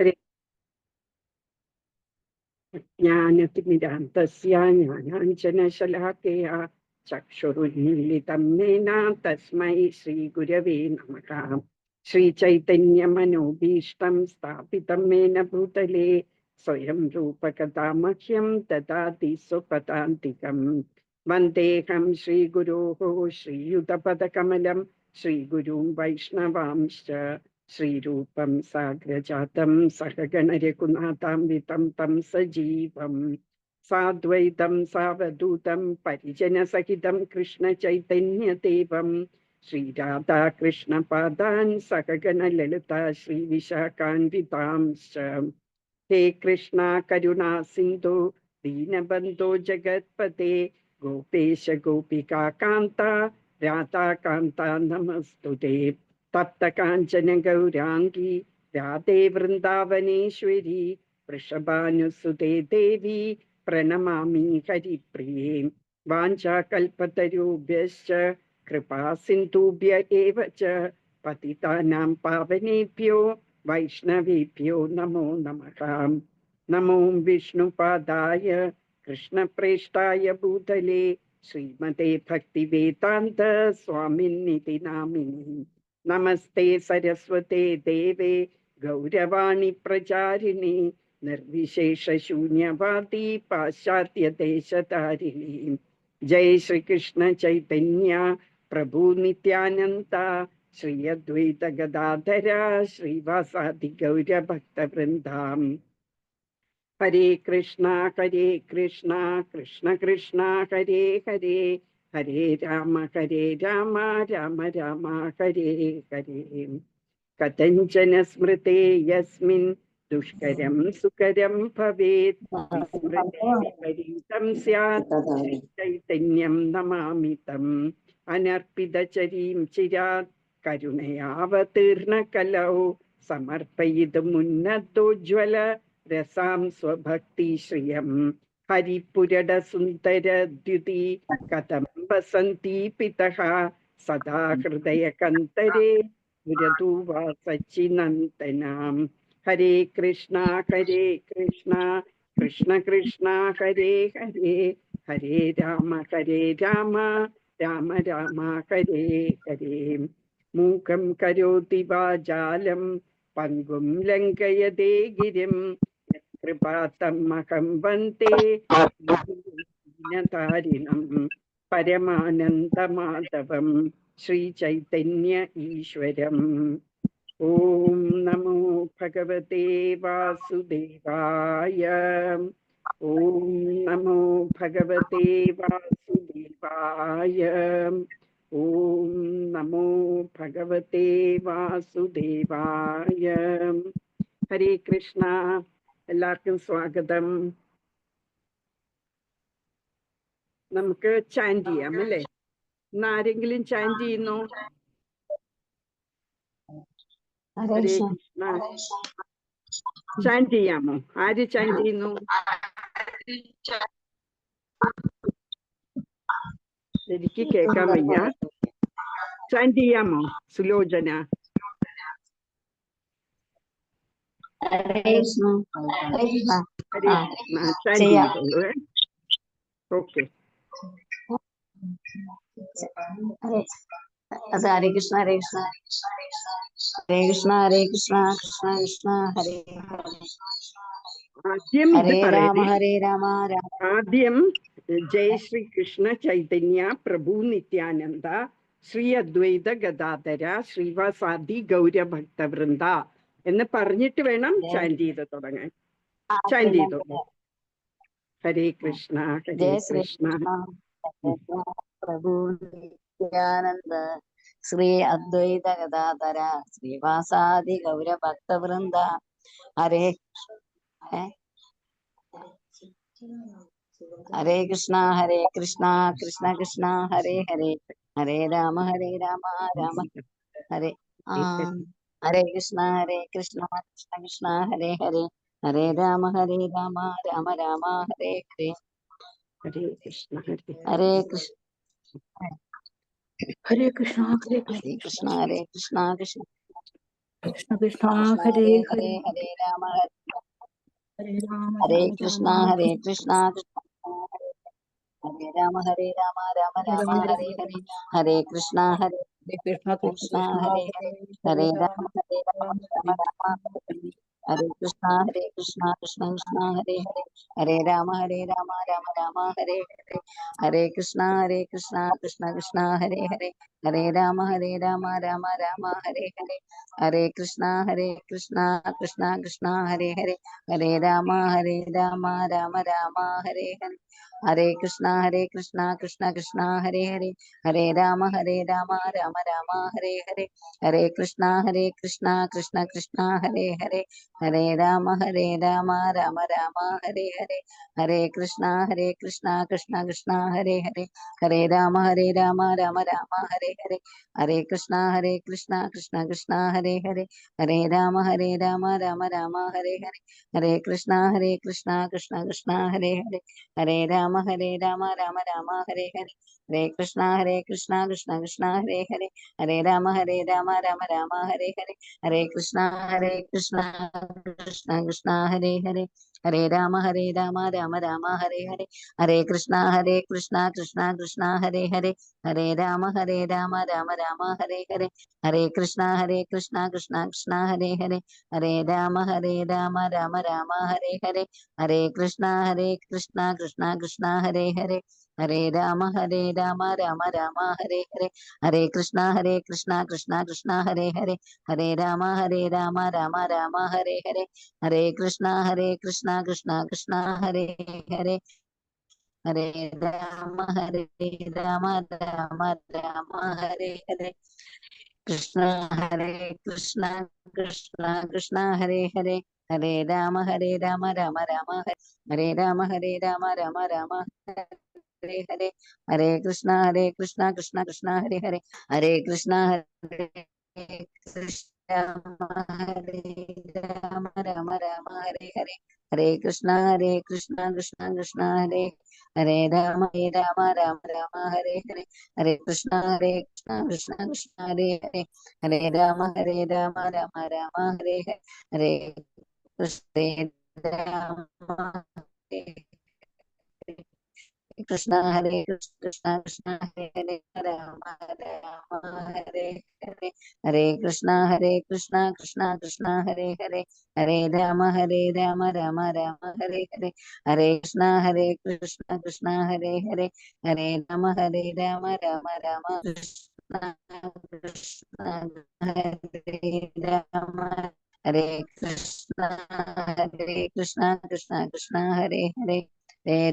ഹരേ ജ്ഞാനതിമിരാന്തസ്യ ജ്ഞാനാഞ്ജനശലാകയ ചക്ഷുരുന്മീലിതം യേന തസ്മൈ ശ്രീഗുരവേ നമഃ. ശ്രീചൈതന്യമനോഭീഷ്ടം സ്ഥാപിതം യേന ഭൂതലേ സ്വയം രൂപകഥാ മഹ്യം ദദാതി സ്വപദാന്തികം. വന്ദേഹം ശ്രീഗുരോഃ ശ്രീയുതപദകമലം ശ്രീഗുരും വൈഷ്ണവാംശ്ച ശ്രീരൂപം സാഗ്രജാതം സഹഗണ രഘുനാഥാന്വിതം തം സജീവം സാദ്വൈതം സാവധൂതം പരിജനസഹിതം കൃഷ്ണ ചൈതന്യദേവം ശ്രീരാധാകൃഷ്ണപാദാൻ സഹഗണ ലളിത ശ്രീവിശാഖാന്വിതാംശ്ച. ഹേ കൃഷ്ണ കരുണാ സിന്ധു ദീനബന്ധോ ജഗത്പതേ ഗോപേശ ഗോപികാകാന്ത രാധാകാന്ത നമസ്തുതേ. തപ്ത കാഞ്ചന ഗൗരാംഗി രാധേ വൃന്ദാവനേശ്വരി വൃഷഭാനുസുതേ ദേവി പ്രണമാമി ഹരിപ്രിയേ. വാഞ്ചാകൽപതരുഭ്യശ്ച കൃപാ സിന്ധുഭ്യ ഏവ ച പതിതാനാം പാവനേഭ്യോ വൈഷ്ണവേഭ്യോ നമോ നമഃ. നമോ വിഷ്ണുപാദായ കൃഷ്ണപ്രേഷ്ഠായ ഭൂതലേ ശ്രീമതേ ഭക്തിവേദാന്ത സ്വാമിന്നിതി നാമിനി. നമസ്തേ സരസ്വതേ ദേവേ ഗൗരവാണി പ്രചാരിണി നിർവിശേഷ ശൂന്യവാദി പാശ്ചാത്യദേശധാരിണി. ജയ ശ്രീകൃഷ്ണ ചൈതന്യ പ്രഭു നിത്യാനന്ദ ശ്രീ അദ്വൈത ഗദാധര ശ്രീവാസാദി ഗൗരഭക്തവൃന്ദാം. ഹരേ കൃഷ്ണ കൃഷ്ണ കൃഷ്ണ ഹരേ ഹരേ ഹരേ രാമ രാമ രാമ ഹരേ ഹരേ. കഥഞ്ചന സ്മൃതേ യസ്മിൻ ദുഷ്കരം സുകരം ഭവേത് വിസ്മൃതേ വിപരീതം സ്യാത് ചൈതന്യം നമാമി തം. അനർപ്പിതചരീം ചിരാത് കരുണയാവതീർണ കലൗ സമർപ്പയിതുമുന്നതോജ്വല രസാം സ്വഭക്തി ശ്രിയം. ഹരിപുരട സുന്ദരദ്യുതി കഥം വസന്തി പിതഃ സദാ ഹൃദയ കന്തരേ പുരതു വാ സച്ചിനന്ദനാം. ഹരേ കൃഷ്ണ കൃഷ്ണ കൃഷ്ണ ഹരേ ഹരേ ഹരേ രാമ രാമ രാമ ഹരേ ഹരേ. മൂകം കരോതി വാചാലം പങ്കും ലംഘയതേ ഗിരിം കൃപാതമഹം വന്ദേ ദീനതാരിണം പരമാനന്ദമാധവം ശ്രീചൈതന്യ ഈശ്വരം. ഓം നമോ ഭഗവതേ വാസുദേവായ. ഓം നമോ ഭഗവതേ വാസുദേവായ. ഓം നമോ ഭഗവതേ വാസുദേവായ. ഹരേ കൃഷ്ണ. എല്ലാവർക്കും സ്വാഗതം. നമുക്ക് ചാൻഡ് ചെയ്യാം അല്ലേ? ഇന്ന് ആരെങ്കിലും ചാൻഡ് ചെയ്യുന്നു? ഹരേ കൃഷ്ണ ചാൻഡ് ചെയ്യാമോ? ആര് ചാൻഡ് ചെയ്യുന്നു? എനിക്ക് കേൾക്കാൻ വയ്യ. ചാൻഡ് ചെയ്യാമോ സുലോചന? ഹരേ കൃഷ്ണ ചാൻഡ് ചെയ്തോളൂ. ഓക്കെ. ഹരേ കൃഷ്ണ ഹരേ കൃഷ്ണ ഹരേ കൃഷ്ണ ഹരേ കൃഷ്ണ കൃഷ്ണ കൃഷ്ണ ഹരേ ആദ്യം ഹരേ രാമ ഹരേ രാമ ആദ്യം ജയ ശ്രീ കൃഷ്ണ ചൈതന്യ പ്രഭു നിത്യാനന്ദ ശ്രീ അദ്വൈത ഗദാധര ശ്രീവാസാദി ഗൗരഭക്തവൃന്ദ എന്ന് പറഞ്ഞിട്ട് വേണം ചാൻഡ് ചെയ്ത് തുടങ്ങാൻ. ചാൻഡ് ചെയ്തോളൂ. ഹരേ കൃഷ്ണ ഹരേ കൃഷ്ണ പ്രഭു നിത്യാനന്ദ ശ്രീ അദ്വൈത ഗദാധര ശ്രീവാസാദി ഗൗരഭക്തവൃന്ദ ഹരേ ഹരേ കൃഷ്ണ കൃഷ്ണ കൃഷ്ണ ഹരേ ഹരേ ഹരേ രാമ രാമ ഹരേ ഹരേ കൃഷ്ണ കൃഷ്ണ കൃഷ്ണ ഹരേ ഹരേ ഹരേ രാമ രാമ രാമ ഹരേ ഹരേ. ഹരേ കൃഷ്ണ ഹരേ കൃഷ്ണ ഹരേ കൃഷ്ണ ഹരേ Krishna Krishna Krishna Krishna Krishna Hare Hare Hare Hare Hare Rama Hare Rama Hare Rama Krishna Rama Hare Krishna Krishna Hare Rama Hare Rama Rama Hare Rama Rama Hare Rama Hare Hare Krishna Hare Krishna Krishna Krishna Krishna Hare Hare Hare Hare Hare Rama Rama Hare Rama Rama Rama Rama Hare Hare Hare Krishna Hare Krishna Krishna Krishna Hare Hare Hare Rama Hare Rama Rama Rama Hare Hare Hare Krishna Krishna Krishna Hare Hare Hare Rama Hare Rama Rama Rama Hare Hare Hare Krishna Krishna Krishna Hare Hare Hare Rama Hare Rama Rama Rama Hare Hare Hare Krishna Krishna Krishna Hare Hare Hare Rama Rama Rama Hare Hare Hare Krishna Krishna Krishna Hare Hare Hare Rama Rama Rama Hare Hare Hare Krishna Krishna Krishna Hare Hare Hare Rama Rama Rama Hare Hare Hare Krishna Krishna Hare Hare Hare Rama Rama Rama Hare Hare Hare Krishna Krishna Hare Hare Hare Rama Rama Rama Hare Hare Hare Krishna Krishna Hare Hare Hare Rama Rama Rama Hare Hare Hare Krishna Krishna Hare Hare Hare Rama Rama Rama Hare Hare Hare Krishna Krishna Hare Hare Hare Rama Rama Rama Hare Hare Hare Krishna Krishna Hare Hare Hare Rama Rama Rama Hare Hare Hare Krishna Krishna Hare Hare Hare Rama Rama Rama Hare Hare Hare Krishna Krishna Hare Hare Hare Rama Rama Rama Hare Hare Hare Krishna Krishna Hare Hare Hare Rama Rama Rama Hare Hare Krishna Hare Hare Hare Rama Rama Rama Hare Rama Rama Rama Hare Hare Hare Krishna Krishna Hare Hare Hare Krishna Hare Krishna Hare Rama Rama Hare Hare Hare Krishna Krishna Hare Hare Rama Rama Hare Hare Hare Krishna Krishna Hare Hare Hare Rama Rama Rama Hare Hare Hare Krishna Rama Krishna Hare Krishna Hare Hare Rama Rama Hare Hare Hare Krishna Krishna Hare Hare Hare Rama Rama Rama Hare Hare Hare Krishna Hare Hare Hare Rama Rama Rama Krishna Krishna Hare Rama Hare Krishna Hare Hare Hare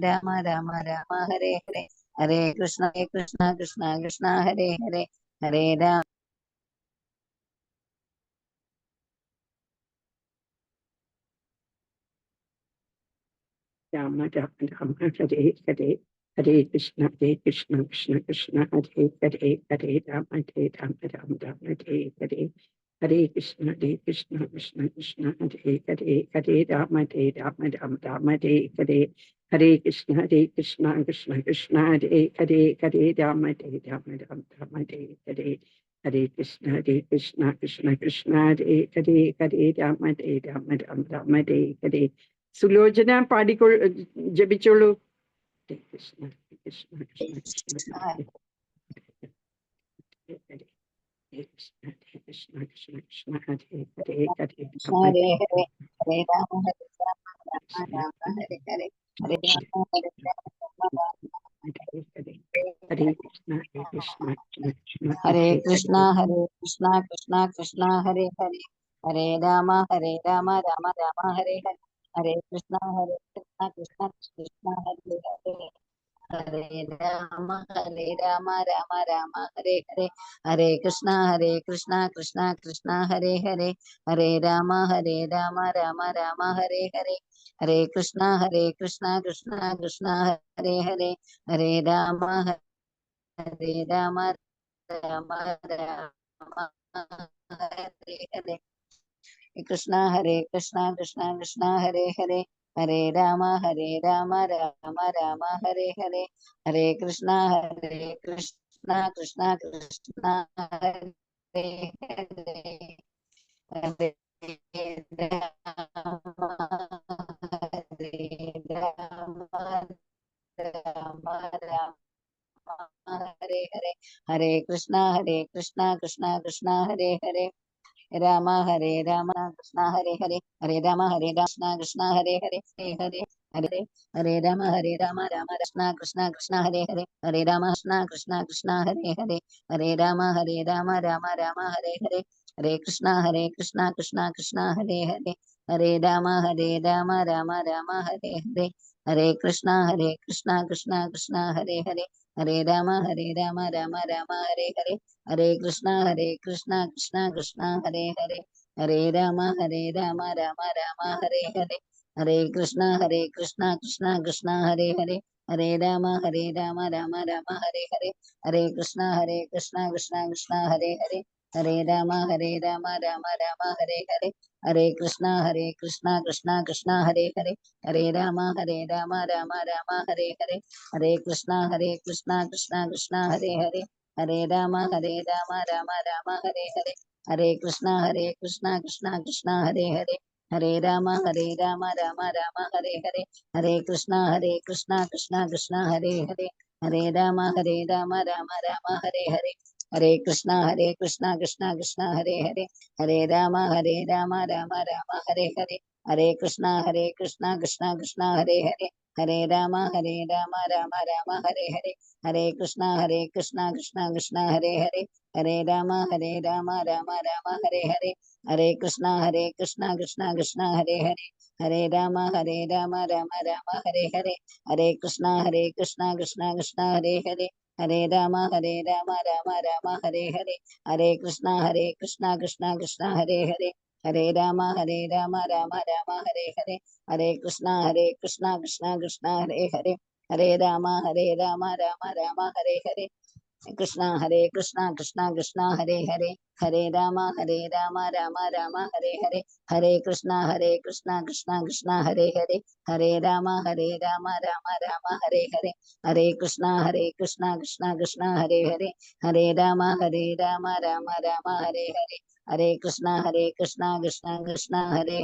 Rama Rama Hare Hare Hare Krishna Hare Hare Hare Rama Rama Rama Hare Hare Hare Krishna Krishna Krishna Hare Hare Hare Rama Rama Rama Hare Hare Hare Krishna Krishna Krishna Hare Hare Hare Rama Rama Hare Hare Hare Krishna Krishna Krishna Hare Hare Hare Rama Rama Hare Hare Hare Krishna Krishna Krishna Hare Hare Hare Rama Rama Hare Hare Sulochana ജപിച്ചോളൂ. Krishna Krishna Krishna Krishna Krishna Krishna Krishna Krishna ഹരേ ഹരേ Hare Rama Hare Hare Hare Rama Rama Rama Hare Hare Hare Rama ഹരേ ഹരേ ഹരേ Krishna Krishna Krishna Hare ഹരേ ഹരേ Krishna Hare Hare Hare Rama Rama Rama Hare Hare Hare Krishna Krishna Hare Hare Hare Rama Rama Rama Hare Hare Hare Krishna Krishna Hare Hare Hare Rama Rama Rama Hare Hare Hare Krishna Krishna Hare Hare Hare Rama Rama Rama Rama Hare Hare Krishna Krishna Hare Hare Hare Rama Rama Rama Hare Hare Hare Krishna Krishna Krishna Hare Hare Hare Rama Rama Rama Hare ഹരേ, ഹരേ കൃഷ്ണ കൃഷ്ണ കൃഷ്ണ ഹരേ ഹരേ, രാമ ഹരേ രാമ കൃഷ്ണ ഹരേ ഹരേ, ഹരേ രാമ കൃഷ്ണ ഹരേ ഹരേ, ഹരേ ഹരേ, ഹരേ രാമ രാമ കൃഷ്ണ കൃഷ്ണ ഹരേ ഹരേ, ഹരേ രാമ കൃഷ്ണ ഹരേ ഹരേ, ഹരേ രാമ രാമ ഹരേ ഹരേ, ഹരേ കൃഷ്ണ കൃഷ്ണ ഹരേ ഹരേ, ഹരേ രാമ രാമ ഹരേ ഹരേ, ഹരേ കൃഷ്ണ കൃഷ്ണ ഹരേ ഹരേ, ഹരേ രാമ രാമ ഹരേ ഹരേ, ഹരേ കൃഷ്ണ കൃഷ്ണ ഹരേ ഹരേ, ഹരേ രാമ രാമ ഹരേ ഹരേ, ഹരേ കൃഷ്ണ കൃഷ്ണ ഹരേ ഹരേ, ഹരേ രാമ രാമ ഹരേ ഹരേ, ഹരേ കൃഷ്ണ കൃഷ്ണ ഹരേ ഹരേ, ഹരേ രാമ രാമ ഹരേ ഹരേ, ഹരേ കൃഷ്ണ കൃഷ്ണ ഹരേ ഹരേ, ഹരേ രാമ രാമ ഹരേ ഹരേ, ഹരേ കൃഷ്ണ കൃഷ്ണ ഹരേ ഹരേ, ഹരേ രാമ രാമ ഹരേ ഹരേ, ഹരേ കൃഷ്ണ കൃഷ്ണ ഹരേ ഹരേ, ഹരേ രാമ രാമ ഹരേ ഹരേ, ഹരേ കൃഷ്ണ കൃഷ്ണ ഹരേ ഹരേ, ഹരേ രാമ രാമ ഹരേ ഹരേ, ഹരേ കൃഷ്ണ കൃഷ്ണ ഹരേ ഹരേ, ഹരേ രാമ രാമ ഹരേ ഹരേ, ഹരേ കൃഷ്ണ കൃഷ്ണ ഹരേ ഹരേ, ഹരേ രാമ രാമ ഹരേ ഹരേ, ഹരേ കൃഷ്ണ കൃഷ്ണ ഹരേ ഹരേ, ഹരേ രാമ രാമ ഹരേ ഹരേ, ഹരേ കൃഷ്ണ കൃഷ്ണ ഹരേ ഹരേ, ഹരേ രാമ രാമ ഹരേ ഹരേ, ഹരേ കൃഷ്ണ കൃഷ്ണ ഹരേ ഹരേ, ഹരേ രാമ രാമ ഹരേ ഹരേ, ഹരേ കൃഷ്ണ കൃഷ്ണ ഹരേ ഹരേ, ഹരേ രാമ രാമ ഹരേ ഹരേ, ഹരേ കൃഷ്ണ കൃഷ്ണ ഹരേ ഹരേ, ഹരേ രാമ രാമ ഹരേ ഹരേ, കൃഷ്ണ കൃഷ്ണ ഹരേ ഹരേ, ഹരേ രാമ രാമ ഹരേ ഹരേ, ഹരേ കൃഷ്ണ കൃഷ്ണ ഹരേ ഹരേ, ഹരേ രാമ രാമ ഹരേ ഹരേ, ഹരേ കൃഷ്ണ കൃഷ്ണ ഹരേ ഹരേ, ഹരേ രാമ രാമ ഹരേ ഹരേ, ഹരേ കൃഷ്ണ കൃഷ്ണ ഹരേ ഹരേ, ഹരേ രാമ രാമ ഹരേ ഹരേ, ഹരേ കൃഷ്ണ കൃഷ്ണ ഹരേ ഹരേ, ഹരേ രാമ രാമ ഹരേ ഹരേ, ഹരേ കൃഷ്ണ കൃഷ്ണ ഹരേ ഹരേ, ഹരേ രാമ രാമ ഹരേ ഹരേ, ഹരേ കൃഷ്ണ കൃഷ്ണ ഹരേ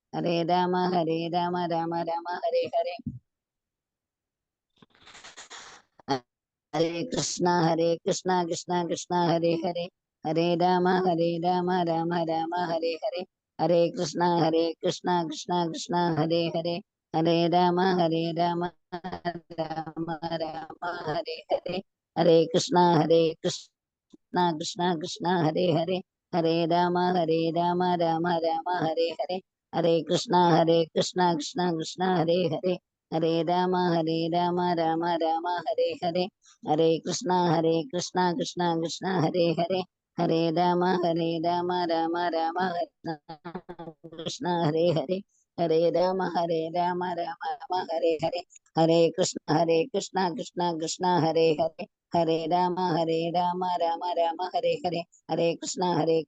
ഹരേ, ഹരേ രാമ രാമ ഹരേ ഹരേ, ഹരേ കൃഷ്ണ കൃഷ്ണ ഹരേ ഹരേ, ഹരേ രാമ രാമ ഹരേ ഹരേ, ഹരേ കൃഷ്ണ കൃഷ്ണ ഹരേ ഹരേ, ഹരേ രാമ രാമ കൃഷ്ണ ഹരേ ഹരേ, ഹരേ രാമ ഹരേ ഹരേ, ഹരേ കൃഷ്ണ കൃഷ്ണ ഹരേ ഹരേ, ഹരേ രാമ രാമ ഹരേ ഹരേ,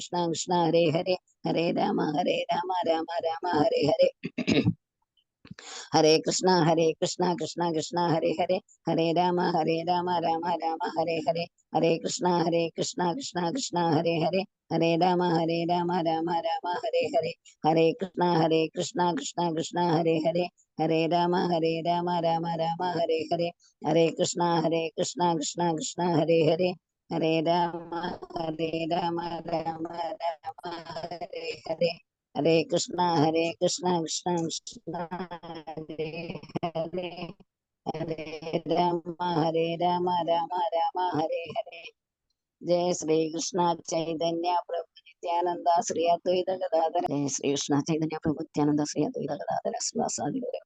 ഹരേ കൃഷ്ണ കൃഷ്ണ ഹരേ ഹരേ, ഹരേ രാമ രാമ ഹരേ ഹരേ, ഹരേ കൃഷ്ണ കൃഷ്ണ ഹരേ ഹരേ, ഹരേ രാമ രാമ ഹരേ ഹരേ, ഹരേ കൃഷ്ണ കൃഷ്ണ ഹരേ ഹരേ, ഹരേ രാമ രാമ ഹരേ ഹരേ, ഹരേ കൃഷ്ണ കൃഷ്ണ ഹരേ ഹരേ, ഹരേ രാമ രാമ ഹരേ ഹരേ, ഹരേ കൃഷ്ണ കൃഷ്ണ ഹരേ ഹരേ, ഹരേ രാമ രാമ ഹരേ ഹരേ, ഹരേ കൃഷ്ണ കൃഷ്ണ ഹരേ ഹരേ, ഹരേ രാമ രാമ ഹരേ ഹരേ. ജയ ശ്രീകൃഷ്ണ ചൈതന്യ പ്രഭു നിത്യാനന്ദ ശ്രീ അദ്വൈത ഗദാധര, ജയ ശ്രീകൃഷ്ണ ചൈതന്യ പ്രഭു നിത്യാനന്ദ ശ്രീ അദ്വൈത ഗദാധര ശ്രീവാസാദി ഗൗരവ,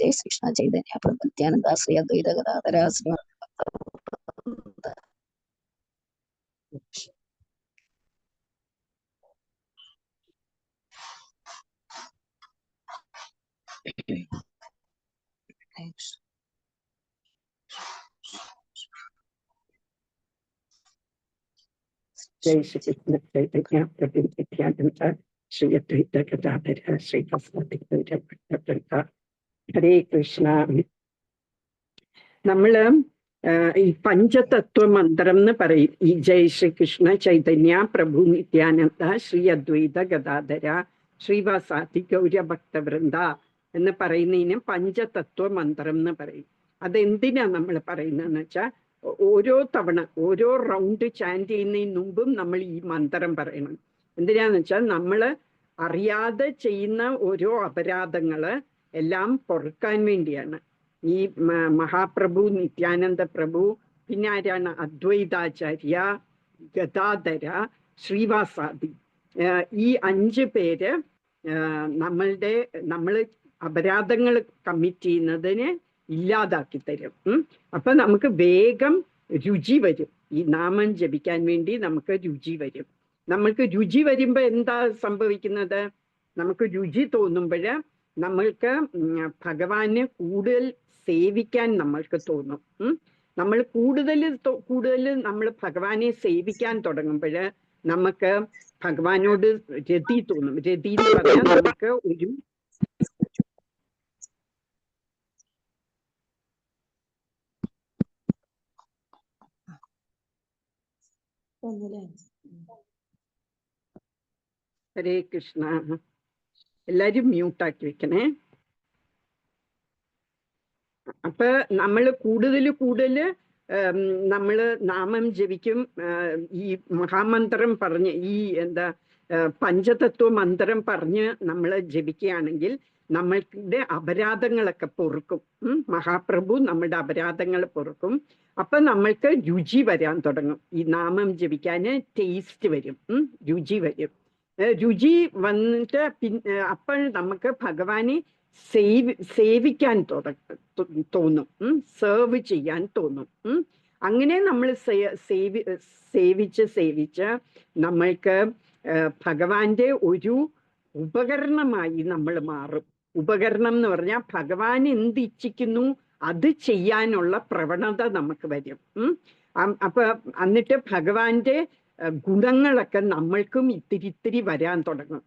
ജയ ശ്രീകൃഷ്ണ ചൈതന്യ പ്രഭു നിത്യാനന്ദ ശ്രീ അദ്വൈത ഗദാധര ശ്രീ. जय श्री कृष्ण चैतन्य प्रभु नित्यानंद श्री अद्वैत गदाधर श्रीवासादि गौरभक्त. ഹരേ കൃഷ്ണ. നമ്മള് ഈ പഞ്ചതത്വ മന്ത്രം എന്ന് പറയും. ഈ ജയ് ശ്രീകൃഷ്ണ ചൈതന്യ പ്രഭു നിത്യാനന്ദ ശ്രീ അദ്വൈത ഗദാധര ശ്രീവാസാദി ഗൗരഭക്തവൃന്ദ എന്ന് പറയുന്നതിന് പഞ്ചതത്വ മന്ത്രം എന്ന് പറയും. അതെന്തിനാ നമ്മൾ പറയുന്നതെന്ന് വെച്ചാൽ ഓരോ തവണ ഓരോ റൗണ്ട് ചാൻറ്റ് ചെയ്യുന്നതിന് മുമ്പും നമ്മൾ ഈ മന്ത്രം പറയണം. എന്തിനാന്ന് വെച്ചാൽ നമ്മൾ അറിയാതെ ചെയ്യുന്ന ഓരോ അപരാധങ്ങള് എല്ലാം പൊറുക്കാൻ വേണ്ടിയാണ്. ഈ മഹാപ്രഭു നിത്യാനന്ദ പ്രഭു, പിന്നെ ആരാണ്, അദ്വൈതാചാര്യ, ഗദാധര, ശ്രീവാസാദി, ഈ 5 പേര് നമ്മൾ അപരാധങ്ങൾ കമ്മിറ്റ് ചെയ്യുന്നതിന് ഇല്ലാതാക്കി തരും. അപ്പൊ നമുക്ക് വേഗം രുചി വരും. ഈ നാമം ജപിക്കാൻ വേണ്ടി നമുക്ക് രുചി വരും. നമ്മൾക്ക് രുചി വരുമ്പോ എന്താ സംഭവിക്കുന്നത്? നമുക്ക് രുചി തോന്നുമ്പോൾ നമ്മൾക്ക് ഭഗവാനെ കൂടുതൽ സേവിക്കാൻ നമ്മൾക്ക് തോന്നും. നമ്മൾ കൂടുതൽ നമ്മൾ ഭഗവാനെ സേവിക്കാൻ തുടങ്ങുമ്പോൾ നമുക്ക് ഭഗവാനോട് രതി തോന്നും. രതി എന്ന് പറഞ്ഞാൽ നമുക്ക് ഒരു ഹരേ കൃഷ്ണ. എല്ലാരും മ്യൂട്ടാക്കി വെക്കണേ. അപ്പൊ നമ്മൾ കൂടുതൽ നമ്മള് നാമം ജപിക്കും. ഈ മഹാമന്ത്രം പറഞ്ഞ് ഈ പഞ്ചതത്വ മന്ത്രം പറഞ്ഞ് നമ്മൾ ജപിക്കുകയാണെങ്കിൽ നമ്മളുടെ അപരാധങ്ങളൊക്കെ പൊറുക്കും. മഹാപ്രഭു നമ്മുടെ അപരാധങ്ങൾ പൊറുക്കും. അപ്പൊ നമ്മൾക്ക് രുചി വരാൻ തുടങ്ങും. ഈ നാമം ജപിക്കാന് ടേസ്റ്റ് വരും, രുചി വരും. രുചി വന്നിട്ട് അപ്പോൾ നമുക്ക് ഭഗവാനെ സേവിക്കാൻ തോന്നും, സെർവ് ചെയ്യാൻ തോന്നും. അങ്ങനെ നമ്മൾ സേവിച്ച് നമ്മൾക്ക് ഭഗവാന്റെ ഒരു ഉപകരണമായി നമ്മൾ മാറും. ഉപകരണം എന്ന് പറഞ്ഞാൽ ഭഗവാൻ എന്ത് ഇച്ഛിക്കുന്നു അത് ചെയ്യാനുള്ള പ്രവണത നമുക്ക് വരും. അപ്പൊ എന്നിട്ട് ഭഗവാന്റെ ഗുണങ്ങളൊക്കെ നമ്മൾക്കും ഇത്തിരി വരാൻ തുടങ്ങും.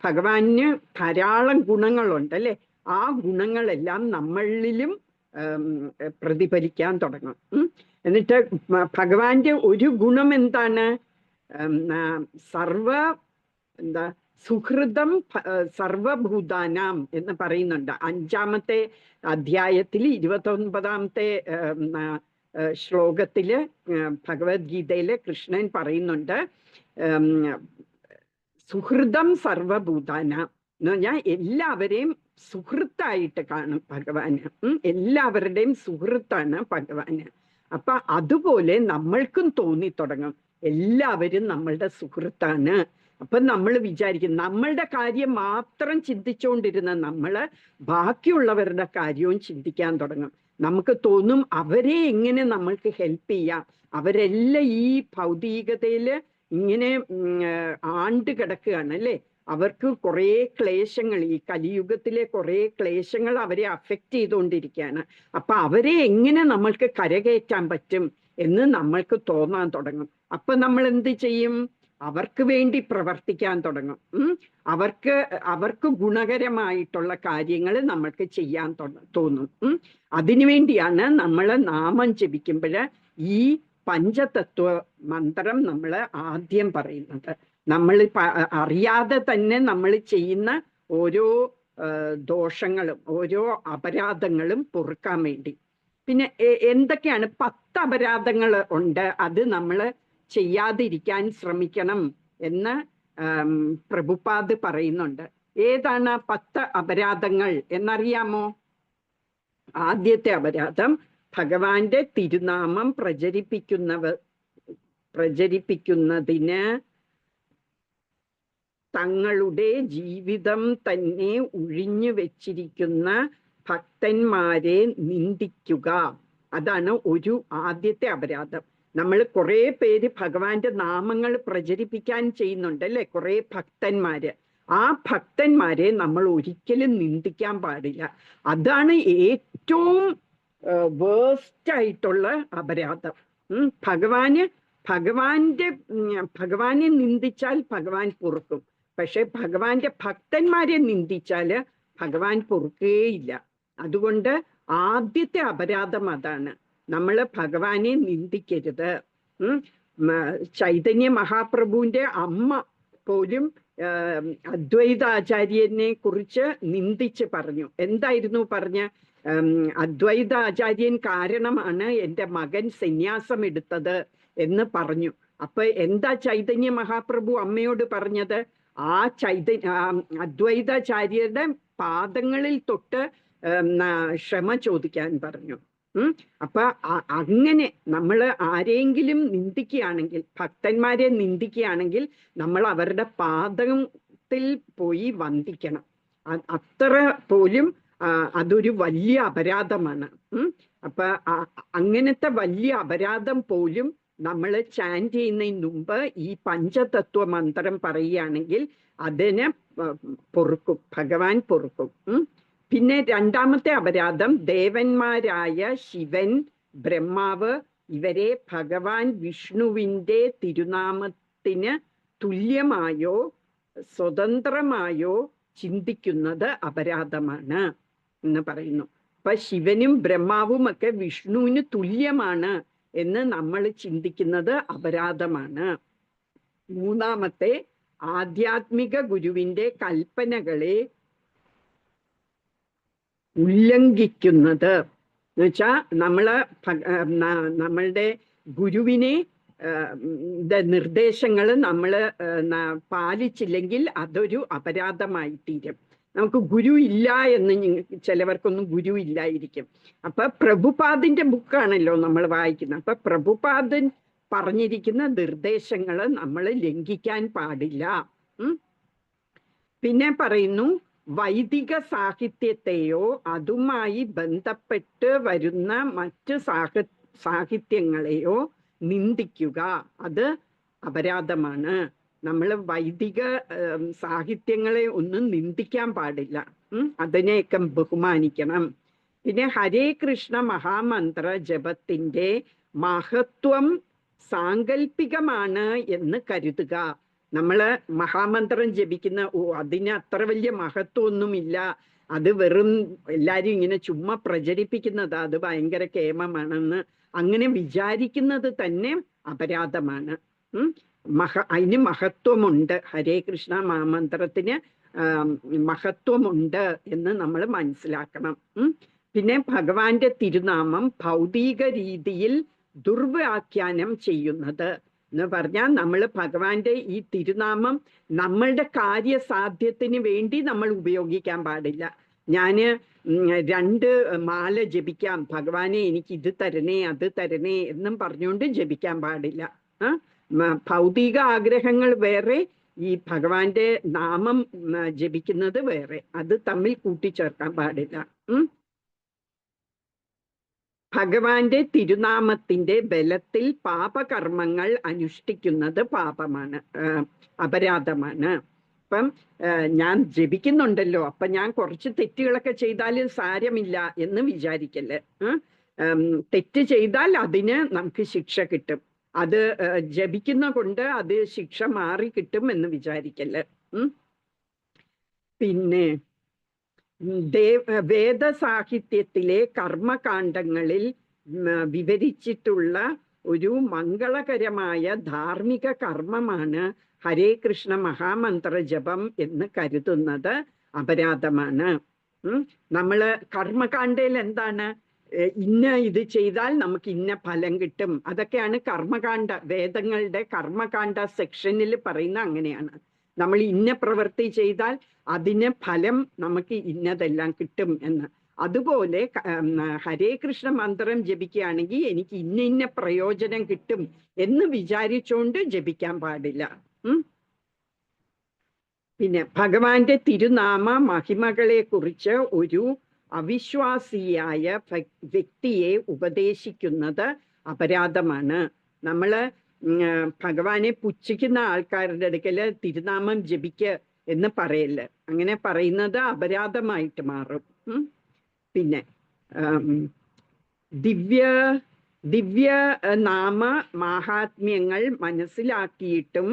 ഭഗവാന് ധാരാളം ഗുണങ്ങളുണ്ട് അല്ലെ. ആ ഗുണങ്ങളെല്ലാം നമ്മളിലും പ്രതിഫലിക്കാൻ തുടങ്ങും. എന്നിട്ട് ഭഗവാന്റെ ഒരു ഗുണം എന്താണ്? സുഹൃതം സർവഭൂതാനാം എന്ന് പറയുന്നുണ്ട്. 5-ാമത്തെ അധ്യായത്തിൽ 29-ാമത്തെ ശ്ലോകത്തില് ഭഗവത്ഗീതയില് കൃഷ്ണൻ പറയുന്നുണ്ട്, സുഹൃതം സർവഭൂതാനാം എന്ന് പറഞ്ഞാൽ എല്ലാവരെയും സുഹൃത്തായിട്ട് കാണും ഭഗവാന്. എല്ലാവരുടെയും സുഹൃത്താണ് ഭഗവാന്. അപ്പൊ അതുപോലെ നമ്മൾക്കും തോന്നി തുടങ്ങും എല്ലാവരും നമ്മളുടെ സുഹൃത്താണ്. അപ്പൊ നമ്മൾ വിചാരിക്കും നമ്മളുടെ കാര്യം മാത്രം ചിന്തിച്ചുകൊണ്ടിരുന്ന നമ്മള് ബാക്കിയുള്ളവരുടെ കാര്യവും ചിന്തിക്കാൻ തുടങ്ങും. നമുക്ക് തോന്നും അവരെ എങ്ങനെ നമ്മൾക്ക് ഹെൽപ്പ് ചെയ്യാം. അവരെല്ലാം ഈ ഭൗതികതയില് ഇങ്ങനെ ആണ്ട് കിടക്കുകയാണ് അല്ലേ. അവർക്ക് കുറേ ക്ലേശങ്ങൾ, ഈ കലിയുഗത്തിലെ കുറേ ക്ലേശങ്ങൾ അവരെ അഫക്റ്റ് ചെയ്തുകൊണ്ടിരിക്കുകയാണ്. അപ്പൊ അവരെ എങ്ങനെ നമ്മൾക്ക് കരകയറ്റാൻ പറ്റും എന്ന് നമ്മൾക്ക് തോന്നാൻ തുടങ്ങും. അപ്പൊ നമ്മൾ എന്ത് ചെയ്യും? അവർക്ക് വേണ്ടി പ്രവർത്തിക്കാൻ തുടങ്ങും. അവർക്ക് ഗുണകരമായിട്ടുള്ള കാര്യങ്ങൾ നമ്മൾക്ക് ചെയ്യാൻ തോന്നും. അതിനുവേണ്ടിയാണ് നമ്മൾ നാമം ജപിക്കുമ്പോൾ ഈ പഞ്ചതത്വ മന്ത്രം നമ്മൾ ആദ്യം പറയുന്നത്. നമ്മൾ അറിയാതെ തന്നെ നമ്മൾ ചെയ്യുന്ന ഓരോ ദോഷങ്ങളും ഓരോ അപരാധങ്ങളും പൊറുക്കാൻ വേണ്ടി. പിന്നെ എന്തൊക്കെയാണ് 10 അപരാധങ്ങൾ ഉണ്ട്, അത് നമ്മൾ ചെയ്യാതിരിക്കാൻ ശ്രമിക്കണം എന്ന് പ്രഭുപാദ് പറയുന്നുണ്ട്. ഏതാണ് 10 അപരാധങ്ങൾ എന്നറിയാമോ? ആദ്യത്തെ അപരാധം, ഭഗവാന്റെ തിരുനാമം പ്രചരിപ്പിക്കുന്നതിന് തങ്ങളുടെ ജീവിതം തന്നെ ഒഴിഞ്ഞു വെച്ചിരിക്കുന്ന ഭക്തന്മാരെ നിന്ദിക്കുക. അതാണ് ആദ്യത്തെ അപരാധം. നമ്മൾ കുറെ പേര് ഭഗവാന്റെ നാമങ്ങൾ പ്രചരിപ്പിക്കാൻ ചെയ്യുന്നുണ്ട് അല്ലെ, കുറെ ഭക്തന്മാര്. ആ ഭക്തന്മാരെ നമ്മൾ ഒരിക്കലും നിന്ദിക്കാൻ പാടില്ല. അതാണ് ഏറ്റവും വേസ്റ്റ് ആയിട്ടുള്ള അപരാധം. ഭഗവാനെ നിന്ദിച്ചാൽ ഭഗവാൻ പൊറുക്കും. പക്ഷെ ഭഗവാന്റെ ഭക്തന്മാരെ നിന്ദിച്ചാല് ഭഗവാൻ പൊറുക്കുകയില്ല. അതുകൊണ്ട് ആദ്യത്തെ അപരാധം അതാണ്. നമ്മൾ ഭഗവാനെ നിന്ദിക്കരുത്. ചൈതന്യ മഹാപ്രഭുവിന്റെ അമ്മ പോലും അദ്വൈതാചാര്യനെ കുറിച്ച് നിന്ദിച്ച് പറഞ്ഞു. എന്തായിരുന്നു പറഞ്ഞ? അദ്വൈതാചാര്യൻ കാരണമാണ് എൻ്റെ മകൻ സന്യാസം എടുത്തത് എന്ന് പറഞ്ഞു. അപ്പൊ എന്താ ചൈതന്യ മഹാപ്രഭു അമ്മയോട് പറഞ്ഞത്? ആ അദ്വൈതാചാര്യരുടെ പാദങ്ങളിൽ തൊട്ട് ക്ഷമ ചോദിക്കാൻ പറഞ്ഞു. അപ്പൊ അങ്ങനെ നമ്മൾ ആരെങ്കിലും നിന്ദിക്കുകയാണെങ്കിൽ, ഭക്തന്മാരെ നിന്ദിക്കുകയാണെങ്കിൽ, നമ്മൾ അവരുടെ പാദത്തിൽ പോയി വന്ദിക്കണം. അത്ര പോലും അതൊരു വലിയ അപരാധമാണ്. അപ്പൊ അങ്ങനത്തെ വലിയ അപരാധം പോലും നമ്മൾ ചാൻറ്റ് ചെയ്യുന്നതിന് മുമ്പ് ഈ പഞ്ചതത്വ മന്ത്രം പറയുകയാണെങ്കിൽ അതിനെ പൊറുക്കും, ഭഗവാൻ പൊറുക്കും. പിന്നെ രണ്ടാമത്തെ അപരാധം, ദേവന്മാരായ ശിവൻ, ബ്രഹ്മാവ് ഇവരെ ഭഗവാൻ വിഷ്ണുവിൻ്റെ തിരുനാമത്തിന് തുല്യമായോ സ്വതന്ത്രമായോ ചിന്തിക്കുന്നത് അപരാധമാണ് എന്ന് പറയുന്നു. അപ്പൊ ശിവനും ബ്രഹ്മാവും ഒക്കെ വിഷ്ണുവിന് തുല്യമാണ് എന്ന് നമ്മൾ ചിന്തിക്കുന്നത് അപരാധമാണ്. മൂന്നാമത്തെ, ആധ്യാത്മിക ഗുരുവിന്റെ കൽപ്പനകളെ ഉല്ലംഘിക്കുന്നത് എന്ന് വെച്ചാൽ നമ്മളുടെ ഗുരുവിനെ നിർദ്ദേശങ്ങൾ നമ്മൾ പാലിച്ചില്ലെങ്കിൽ അതൊരു അപരാധമായി തീരും. നമുക്ക് ഗുരു ഇല്ല എന്ന് ചിലവർക്കൊന്നും ഗുരു ഇല്ലായിരിക്കും. അപ്പൊ പ്രഭുപാദിന്റെ ബുക്കാണല്ലോ നമ്മൾ വായിക്കുന്നത്. അപ്പൊ പ്രഭുപാദൻ പറഞ്ഞിരിക്കുന്ന നിർദ്ദേശങ്ങൾ നമ്മൾ ലംഘിക്കാൻ പാടില്ല. പിന്നെ പറയുന്നു, വൈദിക സാഹിത്യത്തെയോ അതുമായി ബന്ധപ്പെട്ട് വരുന്ന മറ്റ് സാഹിത്യങ്ങളെയോ നിന്ദിക്കുക, അത് അപരാധമാണ്. നമ്മൾ വൈദിക സാഹിത്യങ്ങളെ ഒന്നും നിന്ദിക്കാൻ പാടില്ല, അതിനെയൊക്കെ ബഹുമാനിക്കണം. പിന്നെ ഹരേ കൃഷ്ണ മഹാമന്ത്ര ജപത്തിന്റെ മഹത്വം സാങ്കല്പികമാണ് എന്ന് കരുതുക. നമ്മള് മഹാമന്ത്രം ജപിക്കുന്ന അതിന് അത്ര വലിയ മഹത്വമൊന്നുമില്ല, അത് വെറും എല്ലാരും ഇങ്ങനെ ചുമ്മാ പ്രചരിപ്പിക്കുന്നതാ, അത് ഭയങ്കര കേമമാണെന്ന് അങ്ങനെ വിചാരിക്കുന്നത് തന്നെ അപരാധമാണ്. അതിന് മഹത്വമുണ്ട്, ഹരേ കൃഷ്ണ മഹാമന്ത്രത്തിന് മഹത്വമുണ്ട് എന്ന് നമ്മൾ മനസ്സിലാക്കണം. പിന്നെ ഭഗവാന്റെ തിരുനാമം ഭൗതിക രീതിയിൽ ദുർവ്യാഖ്യാനം ചെയ്യുന്നത് എന്ന് പറഞ്ഞാൽ, നമ്മൾ ഭഗവാന്റെ ഈ തിരുനാമം നമ്മളുടെ കാര്യസാധ്യത്തിന് വേണ്ടി നമ്മൾ ഉപയോഗിക്കാൻ പാടില്ല. ഞാന് 2 മാല ജപിക്കാം, ഭഗവാനെ എനിക്ക് ഇത് തരണേ അത് തരണേ എന്നും പറഞ്ഞുകൊണ്ട് ജപിക്കാൻ പാടില്ല. ഭൗതിക ആഗ്രഹങ്ങൾ വേറെ, ഈ ഭഗവാന്റെ നാമം ജപിക്കുന്നത് വേറെ, അത് തമ്മിൽ കൂട്ടിച്ചേർക്കാൻ പാടില്ല. ഭഗവാന്റെ തിരുനാമത്തിന്റെ ബലത്തിൽ പാപകർമ്മങ്ങൾ അനുഷ്ഠിക്കുന്നത് പാപമാണ്, അപരാധമാണ്. അപ്പം ഞാൻ ജപിക്കുന്നുണ്ടല്ലോ, അപ്പൊ ഞാൻ കുറച്ച് തെറ്റുകളൊക്കെ ചെയ്താലും സാരമില്ല എന്ന് വിചാരിക്കല്ലേ. തെറ്റ് ചെയ്താൽ അതിന് നമുക്ക് ശിക്ഷ കിട്ടും, അത് ജപിക്കുന്ന കൊണ്ട് അത് ശിക്ഷ മാറി കിട്ടും എന്ന് വിചാരിക്കല്ലേ. പിന്നെ വേദസാഹിത്യത്തിലെ കർമ്മകാണ്ഡങ്ങളിൽ വിവരിച്ചിട്ടുള്ള ഒരു മംഗളകരമായ ധാർമ്മിക കർമ്മമാണ് ഹരേ കൃഷ്ണ മഹാമന്ത്ര ജപം എന്ന് കരുതുന്നത് അപരാധമാണ്. നമ്മള് കർമ്മകാണ്ഡയിൽ എന്താണ്, ഇന്ന ഇത് ചെയ്താൽ നമുക്ക് ഇന്ന ഫലം കിട്ടും, അതൊക്കെയാണ് കർമ്മകാണ്ഡ. വേദങ്ങളുടെ കർമ്മകാണ്ഡ സെക്ഷനിൽ പറയുന്ന അങ്ങനെയാണ്. നമ്മൾ ഇന്ന പ്രവൃത്തി ചെയ്താൽ അതിന് ഫലം നമുക്ക് ഇന്നതെല്ലാം കിട്ടും എന്ന്. അതുപോലെ ഹരേ കൃഷ്ണ മന്ത്രം ജപിക്കുകയാണെങ്കിൽ എനിക്ക് ഇന്ന പ്രയോജനം കിട്ടും എന്ന് വിചാരിച്ചുകൊണ്ട് ജപിക്കാൻ പാടില്ല. പിന്നെ ഭഗവാന്റെ തിരുനാമ മഹിമകളെ കുറിച്ച് ഒരു അവിശ്വാസിയായ വ്യക്തിയെ ഉപദേശിക്കുന്നത് അപരാധമാണ്. നമ്മള് ഭഗവാനെ പുച്ഛിക്കുന്ന ആൾക്കാരുടെ അടുക്കല് തിരുനാമം ജപിക്ക് എന്ന് പറയല്ല, അങ്ങനെ പറയുന്നത് അപരാധമായിട്ട് മാറും. പിന്നെ ദിവ്യ നാമ മാഹാത്മ്യങ്ങൾ മനസ്സിലാക്കിയിട്ടും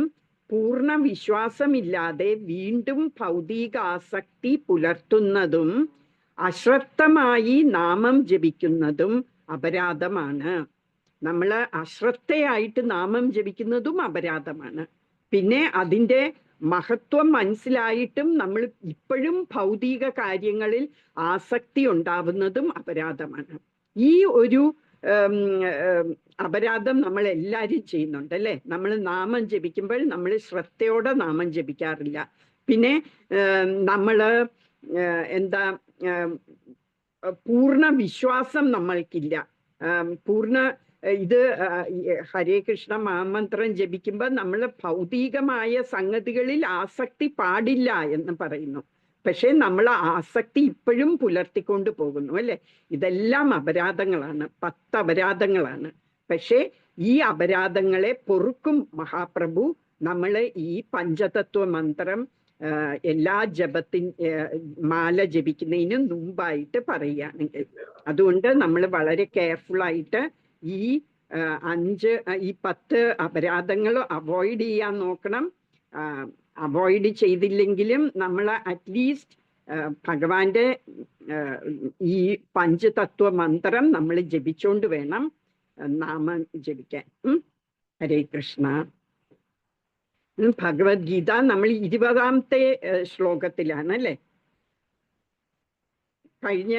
പൂർണ്ണ വിശ്വാസമില്ലാതെ വീണ്ടും ഭൗതിക ആസക്തി പുലർത്തുന്നതും അശ്രദ്ധമായി നാമം ജപിക്കുന്നതും അപരാധമാണ്. നമ്മൾ അശ്രദ്ധയായിട്ട് നാമം ജപിക്കുന്നതും അപരാധമാണ്. പിന്നെ അതിൻ്റെ മഹത്വം മനസ്സിലായിട്ടും നമ്മൾ ഇപ്പോഴും ഭൗതിക കാര്യങ്ങളിൽ ആസക്തി ഉണ്ടാവുന്നതും അപരാധമാണ്. ഈ ഒരു അപരാധം നമ്മൾ എല്ലാവരും ചെയ്യുന്നുണ്ട് അല്ലേ? നമ്മൾ നാമം ജപിക്കുമ്പോൾ നമ്മൾ ശ്രദ്ധയോടെ നാമം ജപിക്കാറില്ല. പിന്നെ നമ്മൾ എന്താ പൂർണ്ണ വിശ്വാസം നമ്മൾക്കില്ല. പൂർണ്ണ ഇത് ഹരേ കൃഷ്ണ മഹാമന്ത്രം ജപിക്കുമ്പോൾ നമ്മൾ ഭൗതികമായ സംഗതികളിൽ ആസക്തി പാടില്ല എന്ന് പറയുന്നു. പക്ഷെ നമ്മൾ ആസക്തി ഇപ്പോഴും പുലർത്തിക്കൊണ്ട് പോകുന്നു അല്ലെ? ഇതെല്ലാം അപരാധങ്ങളാണ്, 10 അപരാധങ്ങളാണ്. പക്ഷെ ഈ അപരാധങ്ങളെ പൊറുക്കും മഹാപ്രഭു നമ്മൾ ഈ പഞ്ചതത്വ മന്ത്രം എല്ലാ മാല ജപിക്കുന്നതിനും മുമ്പായിട്ട് പറയുകയാണെങ്കിൽ. അതുകൊണ്ട് നമ്മൾ വളരെ കെയർഫുള്ളായിട്ട് ഈ 10 അപരാധങ്ങൾ അവോയ്ഡ് ചെയ്യാൻ നോക്കണം. അവോയ്ഡ് ചെയ്തില്ലെങ്കിലും നമ്മൾ അറ്റ്ലീസ്റ്റ് ഭഗവാന്റെ ഈ പഞ്ചതത്വ മന്ത്രം നമ്മൾ ജപിച്ചോണ്ട് വേണം നാമം ജപിക്കാൻ. ഹരേ കൃഷ്ണ. ഭഗവത്ഗീത നമ്മൾ 20ാമത്തെ ശ്ലോകത്തിലാണ് അല്ലേ? കഴിഞ്ഞ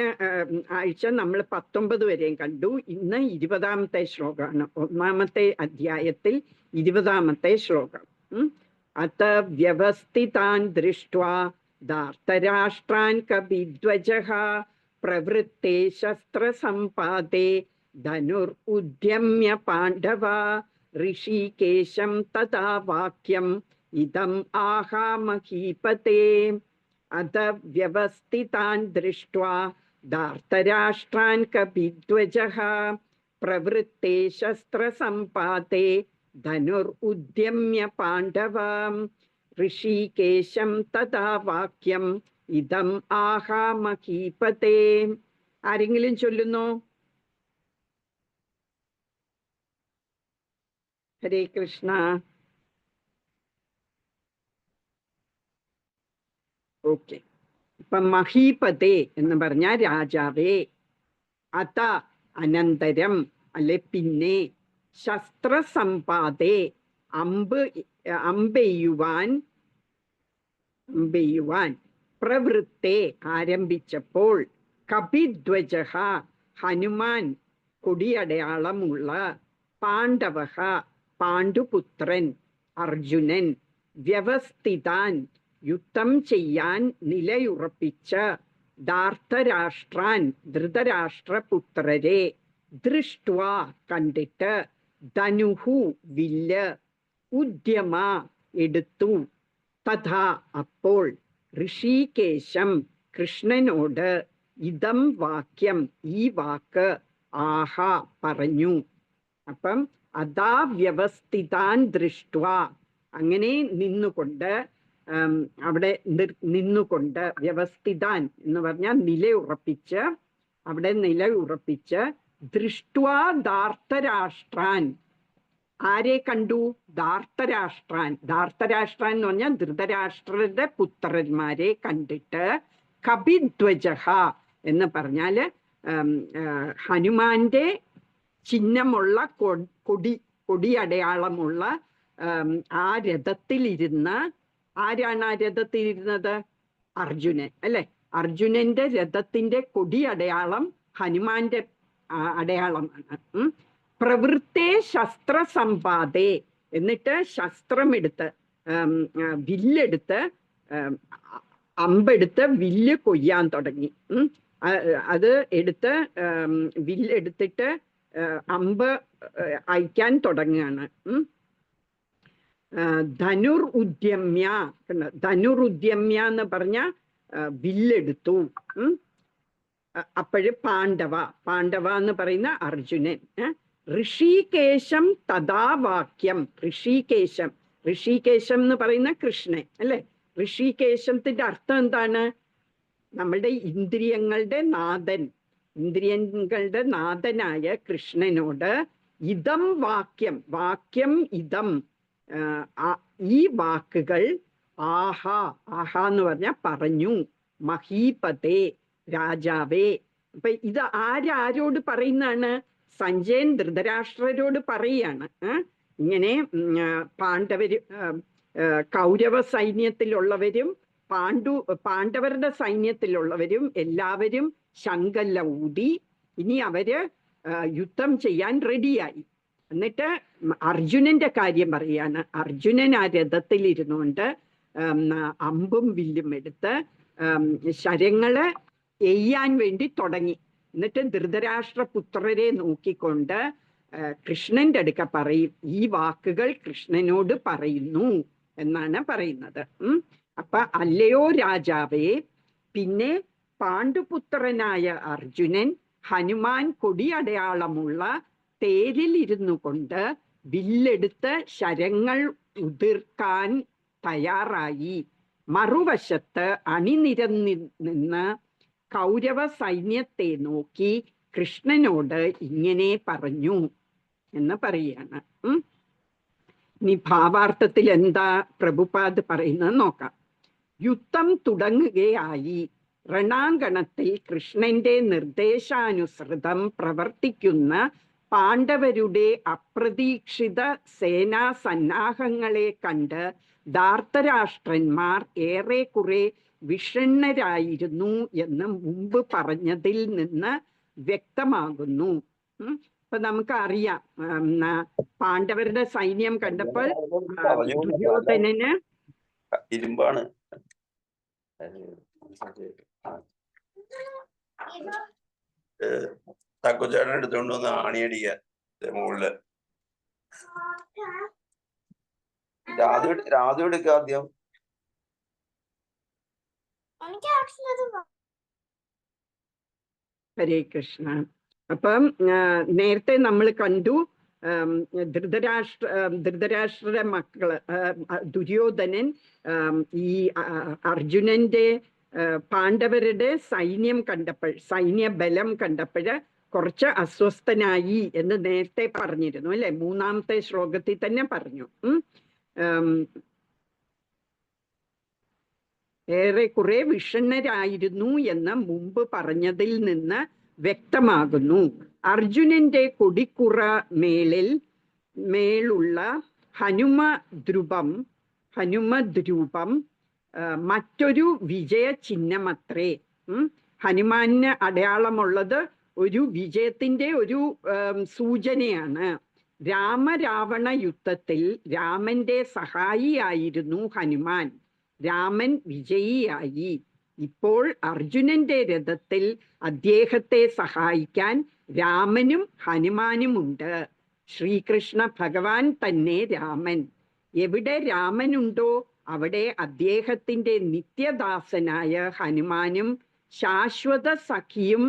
ആഴ്ച നമ്മൾ 19 വരെയും കണ്ടു. ഇന്ന് 20ാമത്തെ ശ്ലോകമാണ്. 1ാമത്തെ അധ്യായത്തിൽ 20ാമത്തെ ശ്ലോകം. അത വ്യവസ്ഥിതാൻ ദൃഷ്ട്വാ ധാർത്തരാഷ്ട്രാൻ കപിധ്വജഃ പ്രവൃത്തെ ശസ്ത്രസമ്പാദേ ധനുർ ഉദ്യമ്യ പാണ്ഡവ ഋഷികേശം തഥാ വാക്യം ഇദം ആഹാമഹീപതേ. അത വ്യവസ്ഥിതാൻ ദൃഷ്ട്വാ ധാർത്തരാഷ്ട്രാൻ കപിധ്വജഃ പ്രവൃത്തെ ശസ്ത്രസമ്പാദേ ധനുർ ഉദ്യമ്യ പാണ്ഡവ ഋഷികേശം തഥാ വാക്യം ഇദം ആഹാമഹീപതേ. ആരെങ്കിലും ചൊല്ലുന്നോ? ഹരേ കൃഷ്ണ. ഓക്കെ. ഇപ്പൊ മഹീപതേ എന്ന് പറഞ്ഞ രാജാവേ, അത അനന്തരം അല്ലെ പിന്നെ, ശസ്ത്രസമ്പാദേ അമ്പെയ്യുവാൻ പ്രവൃത്തെ ആരംഭിച്ചപ്പോൾ, കപിധ്വജഃ ഹനുമാൻ കൊടിയടയാളമുള്ള, പാണ്ഡവഃ പാണ്ഡുപുത്രൻ അർജുനൻ, വ്യവസ്ഥിതാൻ യുദ്ധം ചെയ്യാൻ നിലയുറപ്പിച്ച, ധാർത്തരാഷ്ട്രാൻ ധൃതരാഷ്ട്രപുത്രരെ, ദൃഷ്ട്വാ കണ്ടിട്ട്, ധനുഹു വില്ല്, ഉദ്യമ എടുത്തു, തഥാ അപ്പോൾ, ഋഷികേശം കൃഷ്ണനോട്, ഇദം വാക്യം ഈ വാക്ക്, ആഹ പറഞ്ഞു. അപ്പം അതാ വ്യവസ്ഥിതാൻ ദൃഷ്ട്വാ അങ്ങനെ നിന്നുകൊണ്ട്, അവിടെ നിന്നുകൊണ്ട്, വ്യവസ്ഥിതാൻ എന്ന് പറഞ്ഞാൽ നിലയുറപ്പിച്ച്, അവിടെ നിലയുറപ്പിച്ച്, ദൃഷ്ട്വാ ധാർത്തരാഷ്ട്രാൻ ആരെ കണ്ടു? ധാർത്തരാഷ്ട്രാൻ. ധാർത്തരാഷ്ട്രാൻ എന്ന് പറഞ്ഞാൽ ധൃതരാഷ്ട്രരുടെ പുത്രന്മാരെ കണ്ടിട്ട്, കപിധ്വജഃ എന്ന് പറഞ്ഞാല് ഹനുമാന്റെ ചിഹ്നമുള്ള കൊടിയടയാളമുള്ള ആ രഥത്തിലിരുന്ന, ആരാണ് ആ രഥത്തിലിരുന്നത്? അർജുനൻ അല്ലെ? അർജുനന്റെ രഥത്തിന്റെ കൊടിയടയാളം ഹനുമാന്റെ അടയാളമാണ്. പ്രവൃത്തെ ശസ്ത്രസമ്പാദേ, എന്നിട്ട് ശസ്ത്രമെടുത്ത്, വില്ലെടുത്ത്, അമ്പെടുത്ത് വില്ല് കൊയ്യാൻ തുടങ്ങി. അത് എടുത്ത് വില്ലെടുത്തിട്ട് അമ്പ് അയക്കാൻ തുടങ്ങുകയാണ്. ധനുർ ഉദ്യമ്യ, ധനുർ ഉദ്യമ്യ എന്ന് പറഞ്ഞ വില്ലെടുത്തു. അപ്പോഴ് പാണ്ഡവ എന്ന് പറയുന്ന അർജുനൻ. ഋഷികേശം തഥാ വാക്യം. ഋഷികേശം എന്ന് പറയുന്ന കൃഷ്ണൻ അല്ലെ? ഋഷികേശത്തിന്റെ അർത്ഥം എന്താണ്? നമ്മളുടെ ഇന്ദ്രിയങ്ങളുടെ നാഥനായ കൃഷ്ണനോട്, ഇതം വാക്യം ഇതം ഈ വാക്കുകൾ, ആഹ എന്ന് പറഞ്ഞ പറഞ്ഞു, മഹീപതേ രാജാവേ, അപ്പൊ ഇത് ആരോട് പറയുന്നതാണ്? സഞ്ജയൻ ധൃതരാഷ്ട്രരോട് പറയാണ്. ഇങ്ങനെ പാണ്ഡവര് കൗരവ സൈന്യത്തിലുള്ളവരും പാണ്ഡവരുടെ സൈന്യത്തിലുള്ളവരും എല്ലാവരും ശങ്കല്ല ഊതി. ഇനി അവര് യുദ്ധം ചെയ്യാൻ റെഡിയായി. എന്നിട്ട് അർജുനന്റെ കാര്യം പറയാണ്. അർജുനൻ ആ രഥത്തിൽ ഇരുന്നുകൊണ്ട് അമ്പും വില്ലും എടുത്ത് ശരങ്ങള് എയ്യാൻ വേണ്ടി തുടങ്ങി. എന്നിട്ട് ധൃതരാഷ്ട്രപുത്രരെ നോക്കിക്കൊണ്ട് കൃഷ്ണന്റെ അടുക്ക പറയും, ഈ വാക്കുകൾ കൃഷ്ണനോട് പറയുന്നു എന്നാണ് പറയുന്നത്. അപ്പൊ അല്ലയോ രാജാവേ, പിന്നെ പാണ്ഡുപുത്രനായ അർജുനൻ ഹനുമാൻ കൊടിയടയാളമുള്ള തേരിൽ ഇരുന്നു കൊണ്ട് വില്ലെടുത്ത് ശരങ്ങൾ ഉതിർക്കാൻ തയ്യാറായി. മറുവശത്ത് അണിനിരന്ന് നിന്ന് കൗരവ സൈന്യത്തെ നോക്കി കൃഷ്ണനോട് ഇങ്ങനെ പറഞ്ഞു എന്ന് പറയാണ്. ഇനി ഭാവാർത്ഥത്തിൽ എന്താ പ്രഭുപാദ് പറയുന്നത് നോക്കാം. യുദ്ധം തുടങ്ങുകയായി. രണാങ്കണത്തിൽ കൃഷ്ണന്റെ നിർദ്ദേശാനുസൃതം പ്രവർത്തിക്കുന്ന പാണ്ഡവരുടെ അപ്രതീക്ഷിത സേനാ സന്നാഹങ്ങളെ കണ്ട് ധാർത്തരാഷ്ട്രന്മാർ ഏറെക്കുറെ വിഷണ്ണരായിരുന്നു എന്ന് മുമ്പ് പറഞ്ഞതിൽ നിന്ന് വ്യക്തമാകുന്നു. ഇപ്പൊ നമുക്കറിയാം, പാണ്ഡവരുടെ സൈന്യം കണ്ടപ്പോൾ ദുര്യോധനന് ഇരുമ്പാണ് തക്കുചേട്ടൻ എടുത്തോണ്ട് വന്ന് ആണിയടിക്കാൻ മുകളില്. രാധു എടുക്ക ആദ്യം. ഹരേ കൃഷ്ണ. അപ്പം നേരത്തെ നമ്മൾ കണ്ടു ധൃതരാഷ്ട്ര മക്കള് ദുര്യോധനൻ ഈ അർജുനന്റെ പാണ്ഡവരുടെ സൈന്യം കണ്ടപ്പോൾ, സൈന്യബലം കണ്ടപ്പോൾ കുറച്ച് അസ്വസ്ഥനായി എന്ന് നേരത്തെ പറഞ്ഞിരുന്നു അല്ലെ? 3-ാമത്തെ ശ്ലോകത്തിൽ തന്നെ പറഞ്ഞു. ഏറെക്കുറെ വിഷണ്ണരായിരുന്നു എന്ന് മുമ്പ് പറഞ്ഞതിൽ നിന്ന് വ്യക്തമാകുന്നു. അർജുനന്റെ കൊടിക്കുറ മേലുള്ള ഹനുമദ്രൂപം മറ്റൊരു വിജയ ചിഹ്നമത്രേ. ഹനുമാന് അടയാളമുള്ളത് ഒരു വിജയത്തിന്റെ ഒരു സൂചനയാണ്. രാമരാവണ യുദ്ധത്തിൽ രാമന്റെ സഹായിയായിരുന്നു ഹനുമാൻ. രാമൻ വിജയിയായി. ഇപ്പോൾ അർജുനന്റെ രഥത്തിൽ അദ്ദേഹത്തെ സഹായിക്കാൻ രാമനും ഹനുമാനുമുണ്ട്. ശ്രീകൃഷ്ണ ഭഗവാൻ തന്നെ രാമൻ. എവിടെ രാമനുണ്ടോ അവിടെ അദ്ദേഹത്തിന്റെ നിത്യദാസനായ ഹനുമാനും ശാശ്വത സഖിയും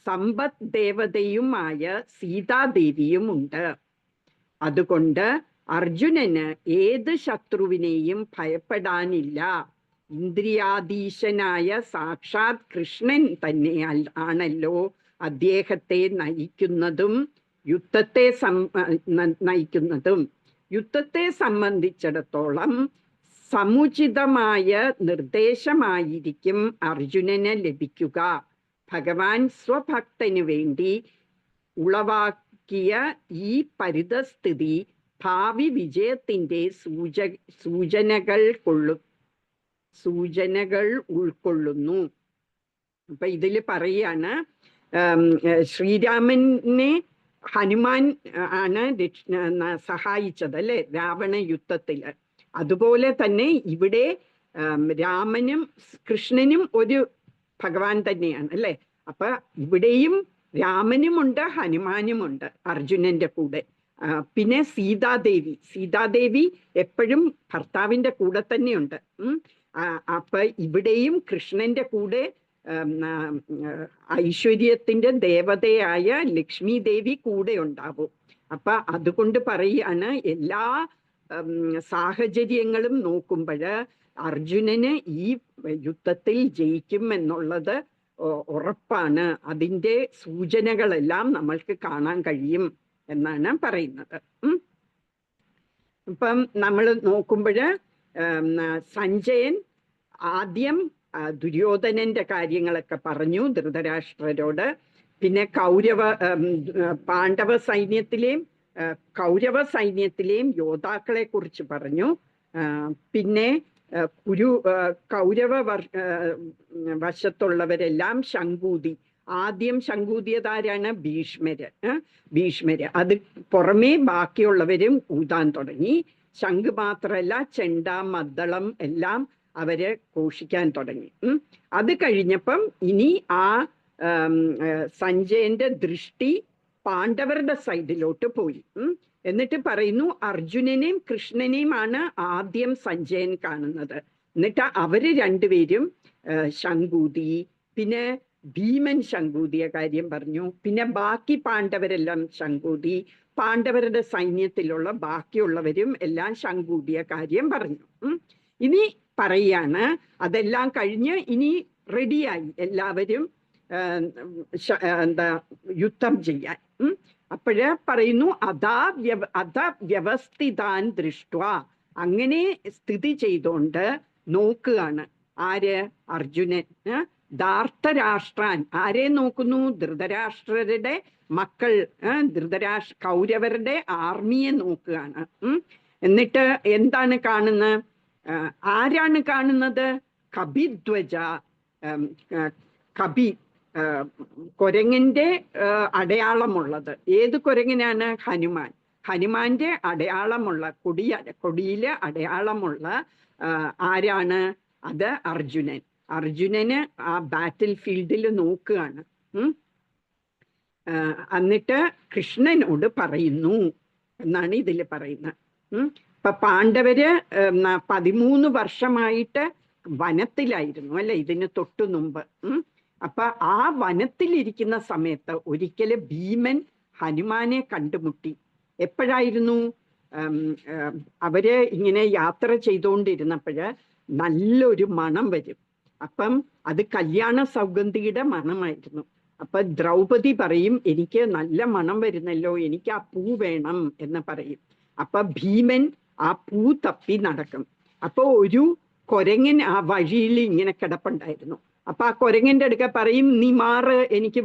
സമ്പദ് ദേവതയുമായ സീതാദേവിയും ഉണ്ട്. അതുകൊണ്ട് അർജുനന് ഏത് ശത്രുവിനെയും ഭയപ്പെടാനില്ല. ഇന്ദ്രിയാധീശനായ സാക്ഷാത് കൃഷ്ണൻ തന്നെ ആണല്ലോ അദ്ദേഹത്തെ നയിക്കുന്നതും യുദ്ധത്തെ സംബന്ധിച്ചിടത്തോളം സമുചിതമായ നിർദ്ദേശമായിരിക്കും അർജുനന് ലഭിക്കുക. ഭഗവാൻ സ്വഭക്തനു വേണ്ടി ഉളവാക്കിയ ഈ പരിതസ്ഥിതി ഭാവി വിജയത്തിന്റെ സൂചനകൾ ഉൾക്കൊള്ളുന്നു. അപ്പൊ ഇതില് പറയാണ്, ശ്രീരാമനെ ഹനുമാൻ ആണ് സഹായിച്ചത് അല്ലെ രാവണ യുദ്ധത്തില്. അതുപോലെ തന്നെ ഇവിടെ രാമനും കൃഷ്ണനും ഒരു ഭഗവാൻ തന്നെയാണ് അല്ലെ. അപ്പൊ ഇവിടെയും രാമനുമുണ്ട് ഹനുമാനുമുണ്ട് അർജുനന്റെ കൂടെ. പിന്നെ സീതാദേവി എപ്പോഴും ഭർത്താവിന്റെ കൂടെ തന്നെയുണ്ട്. അപ്പൊ ഇവിടെയും കൃഷ്ണന്റെ കൂടെ ഐശ്വര്യത്തിന്റെ ദേവതയായ ലക്ഷ്മി ദേവി കൂടെ ഉണ്ടാവും. അപ്പൊ അതുകൊണ്ട് പറയാണ്, എല്ലാ സാഹചര്യങ്ങളും നോക്കുമ്പോൾ അർജുനന് ഈ യുദ്ധത്തിൽ ജയിക്കും എന്നുള്ളത് ഉറപ്പാണ്. അതിൻ്റെ സൂചനകളെല്ലാം നമ്മൾക്ക് കാണാൻ കഴിയും എന്നാണ് പറയുന്നത്. ഇപ്പം നമ്മൾ നോക്കുമ്പോൾ സഞ്ജയൻ ആദ്യം ദുര്യോധനന്റെ കാര്യങ്ങളൊക്കെ പറഞ്ഞു ധൃതരാഷ്ട്രരോട്. പിന്നെ പാണ്ഡവ സൈന്യത്തിലെയും കൗരവ സൈന്യത്തിലെയും യോദ്ധാക്കളെ കുറിച്ച് പറഞ്ഞു. പിന്നെ കൗരവ വശത്തുള്ളവരെല്ലാം ശങ്കൂതി. ആദ്യം ശങ്കൂതിയതാരാണ്? ഭീഷ്മര്. അത് പുറമേ ബാക്കിയുള്ളവരും ഊതാൻ തുടങ്ങി. ശംഖ് മാത്രമല്ല, ചെണ്ട, മദ്ദളം എല്ലാം അവര് ഘോഷിക്കാൻ തുടങ്ങി. അത് കഴിഞ്ഞപ്പം ഇനി സഞ്ജയന്റെ ദൃഷ്ടി പാണ്ഡവരുടെ സൈഡിലോട്ട് പോയി. എന്നിട്ട് പറയുന്നു അർജുനനെയും കൃഷ്ണനെയുമാണ് ആദ്യം സഞ്ജയൻ കാണുന്നത്. എന്നിട്ട് അവര് രണ്ടുപേരും ശങ്കൂതി. പിന്നെ ഭീമൻ ശങ്കൂതിയ കാര്യം പറഞ്ഞു. പിന്നെ ബാക്കി പാണ്ഡവരെല്ലാം ശങ്കൂതി. പാണ്ഡവരുടെ സൈന്യത്തിലുള്ള ബാക്കിയുള്ളവരും എല്ലാം ശങ്കൂതിയ കാര്യം പറഞ്ഞു. ഇനി പറയാണ് അതെല്ലാം കഴിഞ്ഞ് ഇനി റെഡിയായി എല്ലാവരും യുദ്ധം ചെയ്യാൻ. അപ്പോഴ് പറയുന്നു അത വ്യവസ്ഥിതാൻ ദൃഷ്ട. അങ്ങനെ സ്ഥിതി ചെയ്തോണ്ട് നോക്കുകയാണ് ആര്? അർജുനൻ. ധാർത്തരാഷ്ട്രാൻ ആരെ നോക്കുന്നു? ധൃതരാഷ്ട്രരുടെ മക്കൾ, കൗരവരുടെ ആർമിയെ നോക്കുകയാണ്. എന്നിട്ട് എന്താണ് കാണുന്നത്? ആരാണ് കാണുന്നത്? കപിധ്വജ. കപി കുരങ്ങന്റെ അടയാളമുള്ളത്. ഏത് കുരങ്ങനാണ്? ഹനുമാൻ. ഹനുമാന്റെ അടയാളമുള്ള കൊടിയില് അടയാളമുള്ള ആരാണ്? അത് അർജുനൻ. അർജുനന് ആ ബാറ്റിൽ ഫീൽഡിൽ നോക്കുകയാണ്. എന്നിട്ട് കൃഷ്ണനോട് പറയുന്നു എന്നാണ് ഇതിൽ പറയുന്നത്. ഇപ്പൊ പാണ്ഡവര് 13 വർഷമായിട്ട് വനത്തിലായിരുന്നു അല്ലെ, ഇതിന് തൊട്ടു മുമ്പ്. അപ്പൊ ആ വനത്തിലിരിക്കുന്ന സമയത്ത് ഒരിക്കല് ഭീമൻ ഹനുമാനെ കണ്ടുമുട്ടി. എപ്പോഴായിരുന്നു? അവര് ഇങ്ങനെ യാത്ര ചെയ്തുകൊണ്ടിരുന്നപ്പോഴ് നല്ലൊരു മണം വരും. അപ്പം അത് കല്യാണ സൗഗന്ധിയുടെ മണമായിരുന്നു. അപ്പൊ ദ്രൗപദി പറയും, എനിക്ക് നല്ല മണം വരുന്നല്ലോ, എനിക്ക് ആ പൂ വേണം എന്ന് പറയും. അപ്പൊ ഭീമൻ ആ പൂ തപ്പി നടക്കും. അപ്പൊ ഒരു കുരങ്ങൻ ആ വഴിയിൽ ഇങ്ങനെ കിടപ്പുണ്ടായിരുന്നു. അപ്പൊ ആ കുരങ്ങന്റെ അടുക്ക പറയും, നീ മാറ്, എനിക്ക്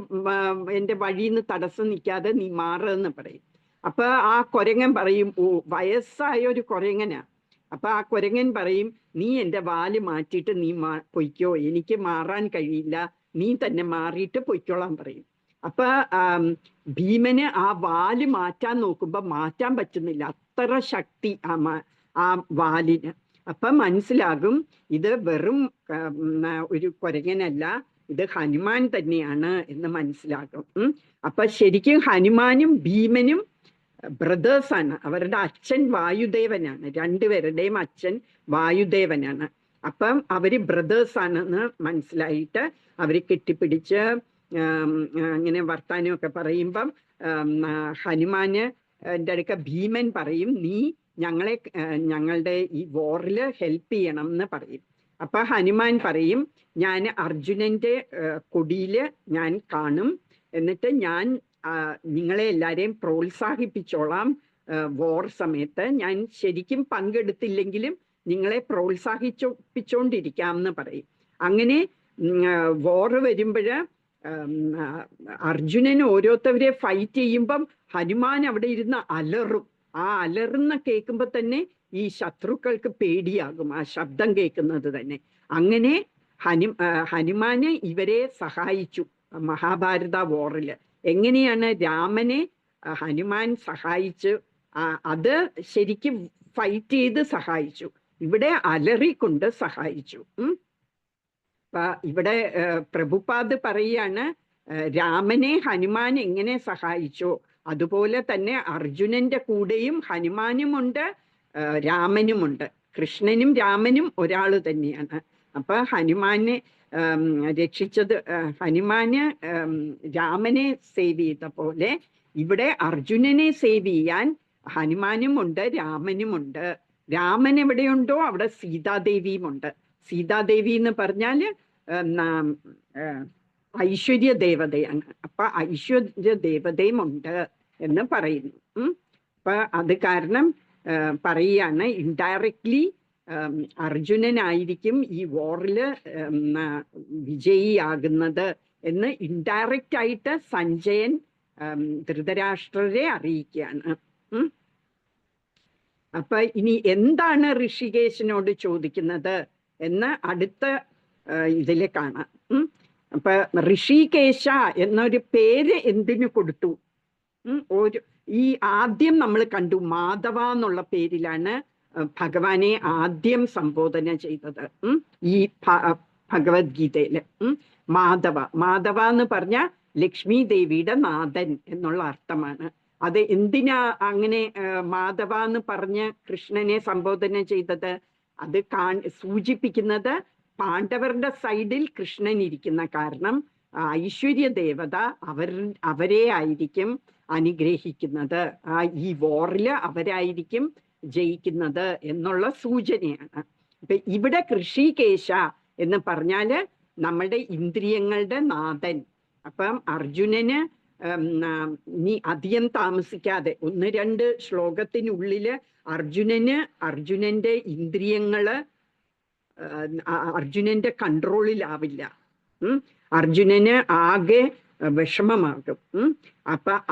എന്റെ വഴിയിൽ നിന്ന് തടസ്സം നിൽക്കാതെ നീ മാറ് എന്ന് പറയും. അപ്പൊ ആ കുരങ്ങൻ പറയും, ഓ വയസ്സായ ഒരു കുരങ്ങനാ. അപ്പൊ ആ കുരങ്ങൻ പറയും, നീ എന്റെ വാല് മാറ്റിയിട്ട് നീ പൊയ്ക്കോ, എനിക്ക് മാറാൻ കഴിയില്ല, നീ തന്നെ മാറിയിട്ട് പൊയ്ക്കോളാൻ പറയും. അപ്പൊ ഭീമന് ആ വാല് മാറ്റാൻ നോക്കുമ്പോ മാറ്റാൻ പറ്റുന്നില്ല, അത്ര ശക്തി ആ വാലിന്. അപ്പൊ മനസ്സിലാകും ഇത് വെറും ഒരു കുരങ്ങനല്ല, ഇത് ഹനുമാൻ തന്നെയാണ് എന്ന് മനസ്സിലാകും. അപ്പൊ ശരിക്കും ഹനുമാനും ഭീമനും ബ്രദേഴ്സാണ്. അവരുടെ അച്ഛൻ വായുദേവനാണ്, രണ്ടുപേരുടെയും അച്ഛൻ വായുദേവനാണ്. അപ്പം അവര് ബ്രദേഴ്സാണെന്ന് മനസ്സിലായിട്ട് അവര് കെട്ടിപ്പിടിച്ച് അങ്ങനെ വർത്താനമൊക്കെ പറയുമ്പം ഹനുമാന് എൻ്റെ അടുക്ക ഭീമൻ പറയും, നീ ഞങ്ങളുടെ ഈ വോറില് ഹെൽപ്പ് ചെയ്യണം എന്ന് പറയും. അപ്പൊ ഹനുമാൻ പറയും, ഞാൻ അർജുനന്റെ കൊടിയില് ഞാൻ കാണും, എന്നിട്ട് ഞാൻ നിങ്ങളെ എല്ലാരെയും പ്രോത്സാഹിപ്പിച്ചോളാം. വോർ സമയത്ത് ഞാൻ ശരിക്കും പങ്കെടുത്തില്ലെങ്കിലും നിങ്ങളെ പ്രോത്സാഹിപ്പിച്ചോണ്ടിരിക്കാം എന്ന് പറയും. അങ്ങനെ വോർ വരുമ്പോഴ് അർജുനൻ ഓരോരുത്തവരെ ഫൈറ്റ് ചെയ്യുമ്പം ഹനുമാൻ അവിടെ ഇരുന്ന് അലറും. ആ അലറുന്ന കേൾക്കുമ്പോ തന്നെ ഈ ശത്രുക്കൾക്ക് പേടിയാകും ആ ശബ്ദം കേൾക്കുന്നത് തന്നെ. അങ്ങനെ ഹനുമാന് ഇവരെ സഹായിച്ചു മഹാഭാരത വോറില്. എങ്ങനെയാണ് രാമനെ ഹനുമാൻ സഹായിച്ചു? അത് ശരിക്കും ഫൈറ്റ് ചെയ്ത് സഹായിച്ചു, ഇവിടെ അലറിക്കൊണ്ട് സഹായിച്ചു. ഇവിടെ പ്രഭുപാദ് പറയാണ്, രാമനെ ഹനുമാൻ എങ്ങനെ സഹായിച്ചോ അതുപോലെ തന്നെ അർജുനന്റെ കൂടെയും ഹനുമാനുമുണ്ട്, രാമനുമുണ്ട്. കൃഷ്ണനും രാമനും ഒരാള് തന്നെയാണ്. അപ്പൊ ഹനുമാനെ രക്ഷിച്ചത്, ഹനുമാന് രാമനെ സേവ് ചെയ്ത പോലെ ഇവിടെ അർജുനനെ സേവ് ചെയ്യാൻ ഹനുമാനുമുണ്ട്, രാമനുമുണ്ട്. രാമൻ എവിടെയുണ്ടോ അവിടെ സീതാദേവിയുമുണ്ട്. സീതാദേവി എന്ന് പറഞ്ഞാല് ഐശ്വര്യ ദേവതയാണ്. അപ്പൊ ഐശ്വര്യ ദേവതയും ഉണ്ട് എന്ന് പറയുന്നു. അപ്പൊ അത് കാരണം പറയാണ് ഇൻഡയറക്ട്ലി അർജുനനായിരിക്കും ഈ വാറില് വിജയിയാകുന്നത് എന്ന് ഇൻഡയറക്റ്റ് ആയിട്ട് സഞ്ജയൻ ധൃതരാഷ്ട്രരെ അറിയിക്കുകയാണ്. അപ്പൊ ഇനി എന്താണ് ഋഷികേശനോട് ചോദിക്കുന്നത് എന്ന് അടുത്ത ഇതില് കാണാം. അപ്പൊ ഋഷികേശ എന്നൊരു പേര് എന്തിനു കൊടുത്തു? ഒരു ഈ ആദ്യം നമ്മൾ കണ്ടു മാധവ എന്നുള്ള പേരിലാണ് ഭഗവാനെ ആദ്യം സംബോധന ചെയ്തത് ഈ ഭഗവത്ഗീതയില്. മാധവ എന്ന് പറഞ്ഞ ലക്ഷ്മി ദേവിയുടെ നാഥൻ എന്നുള്ള അർത്ഥമാണ്. അത് എന്തിനാ അങ്ങനെ മാധവ എന്ന് പറഞ്ഞ് കൃഷ്ണനെ സംബോധന ചെയ്തത്? അത് സൂചിപ്പിക്കുന്നത് പാണ്ഡവരുടെ സൈഡിൽ കൃഷ്ണൻ ഇരിക്കുന്ന കാരണം ഐശ്വര്യ ദേവത അവരെ ആയിരിക്കും അനുഗ്രഹിക്കുന്നത്, ഈ വാറില് അവരായിരിക്കും ജയിക്കുന്നത് എന്നുള്ള സൂചനയാണ്. അപ്പൊ ഇവിടെ ഋഷികേശ എന്ന് പറഞ്ഞാല് നമ്മുടെ ഇന്ദ്രിയങ്ങളുടെ നാഥൻ. അപ്പം അർജുനന് ഇനി അധികം താമസിക്കാതെ 1-2 ശ്ലോകത്തിനുള്ളില് അർജുനന്റെ ഇന്ദ്രിയങ്ങള് അർജുനന്റെ കൺട്രോളിലാവില്ല. അർജുനന് ആകെ വിഷമമാകും.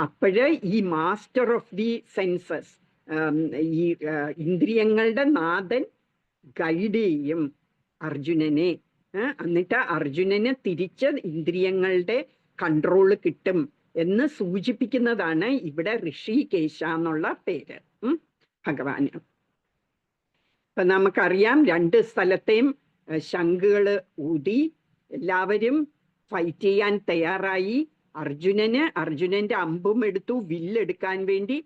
അപ്പോഴ് ഈ മാസ്റ്റർ ഓഫ് ദി സെൻസസ്, ഈ ഇന്ദ്രിയങ്ങളുടെ നാഥൻ ഗൈഡ് ചെയ്യും അർജുനനെ. എന്നിട്ട് അർജുനന് തിരിച്ച് ഇന്ദ്രിയങ്ങളുടെ കൺട്രോള് കിട്ടും എന്ന് സൂചിപ്പിക്കുന്നതാണ് ഇവിടെ ഋഷികേശ എന്നുള്ള പേര് ഭഗവാന്. ഇപ്പൊ നമുക്കറിയാം 2 സ്ഥലത്തെയും ശംഖുകള് ഊതി എല്ലാവരും ഫൈറ്റ് ചെയ്യാൻ തയ്യാറായി. അർജുനന്റെ അമ്പും എടുത്തു, വില്ലെടുക്കാൻ വേണ്ടി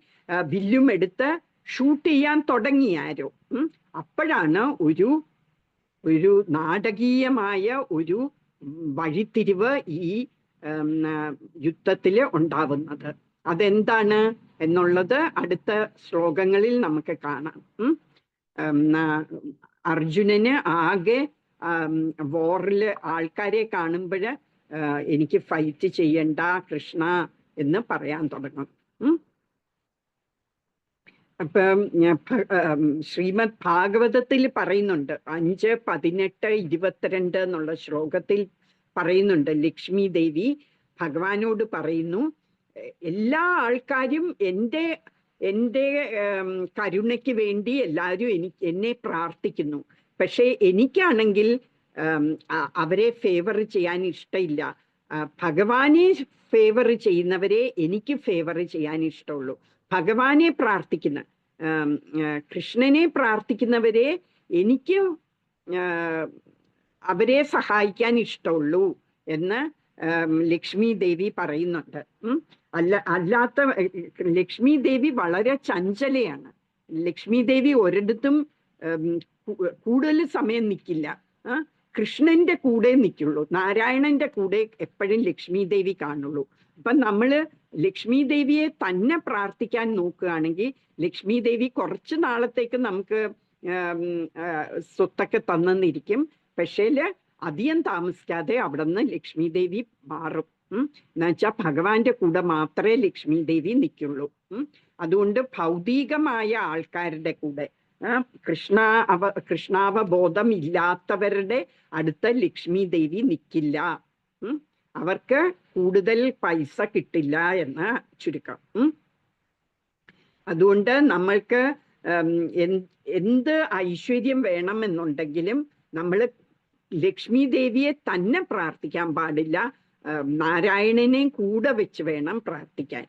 വില്ലും എടുത്ത് ഷൂട്ട് ചെയ്യാൻ തുടങ്ങി ആരോ. അപ്പോഴാണ് ഒരു നാടകീയമായ ഒരു വഴിത്തിരിവ് ഈ യുദ്ധത്തില് ഉണ്ടാവുന്നത്. അതെന്താണ് എന്നുള്ളത് അടുത്ത ശ്ലോകങ്ങളിൽ നമുക്ക് കാണാം. അർജുനന് ആകെ വാറില് ആൾക്കാരെ കാണുമ്പോഴ് എനിക്ക് ഫൈറ്റ് ചെയ്യണ്ട കൃഷ്ണ എന്ന് പറയാൻ തുടങ്ങും. അപ്പം ശ്രീമദ് ഭാഗവതത്തിൽ പറയുന്നുണ്ട് 5, 18, 22 എന്നുള്ള ശ്ലോകത്തിൽ പറയുന്നുണ്ട്, ലക്ഷ്മി ദേവി ഭഗവാനോട് പറയുന്നു, എല്ലാ ആൾക്കാരും എൻ്റെ കരുണയ്ക്ക് വേണ്ടി എല്ലാവരും എന്നെ പ്രാർത്ഥിക്കുന്നു. പക്ഷെ എനിക്കാണെങ്കിൽ അവരെ ഫേവർ ചെയ്യാൻ ഇഷ്ടമില്ല. ഭഗവാനെ ഫേവർ ചെയ്യുന്നവരെ എനിക്ക് ഫേവർ ചെയ്യാൻ ഇഷ്ടമുള്ളൂ. ഭഗവാനെ പ്രാർത്ഥിക്കുന്ന കൃഷ്ണനെ പ്രാർത്ഥിക്കുന്നവരെ എനിക്ക് അവരെ സഹായിക്കാൻ ഇഷ്ടമുള്ളൂ എന്ന് ലക്ഷ്മി ദേവി പറയുന്നുണ്ട്. അല്ലാത്ത ലക്ഷ്മി ദേവി വളരെ ചഞ്ചലയാണ്. ലക്ഷ്മി ദേവി ഒരിടത്തും കൂടുതൽ സമയം നിൽക്കില്ല. കൃഷ്ണന്റെ കൂടെ നിൽക്കുള്ളൂ, നാരായണന്റെ കൂടെ എപ്പോഴും ലക്ഷ്മി ദേവി കാണുള്ളൂ. അപ്പൊ നമ്മള് ലക്ഷ്മി ദേവിയെ തന്നെ പ്രാർത്ഥിക്കാൻ നോക്കുകയാണെങ്കിൽ ലക്ഷ്മി ദേവി കുറച്ച് നാളത്തേക്ക് നമുക്ക് സ്വത്തൊക്കെ തന്നിരിക്കും. പക്ഷേ അധികം താമസിക്കാതെ അവിടെ നിന്ന് ലക്ഷ്മി ദേവി മാറും. എന്നുവെച്ചാൽ ഭഗവാന്റെ കൂടെ മാത്രമേ ലക്ഷ്മി ദേവി നിൽക്കുള്ളൂ. അതുകൊണ്ട് ഭൗതികമായ ആൾക്കാരുടെ കൂടെ കൃഷ്ണാവബോധം ഇല്ലാത്തവരുടെ അടുത്ത് ലക്ഷ്മി ദേവി നിൽക്കില്ല. അവർക്ക് കൂടുതൽ പൈസ കിട്ടില്ല എന്ന് ചുരുക്കം. അതുകൊണ്ട് നമ്മൾക്ക് എന്ത് ഐശ്വര്യം വേണമെന്നുണ്ടെങ്കിലും നമ്മൾ ലക്ഷ്മി ദേവിയെ തന്നെ പ്രാർത്ഥിക്കാൻ പാടില്ല, നാരായണനെ കൂടെ വെച്ച് വേണം പ്രാർത്ഥിക്കാൻ.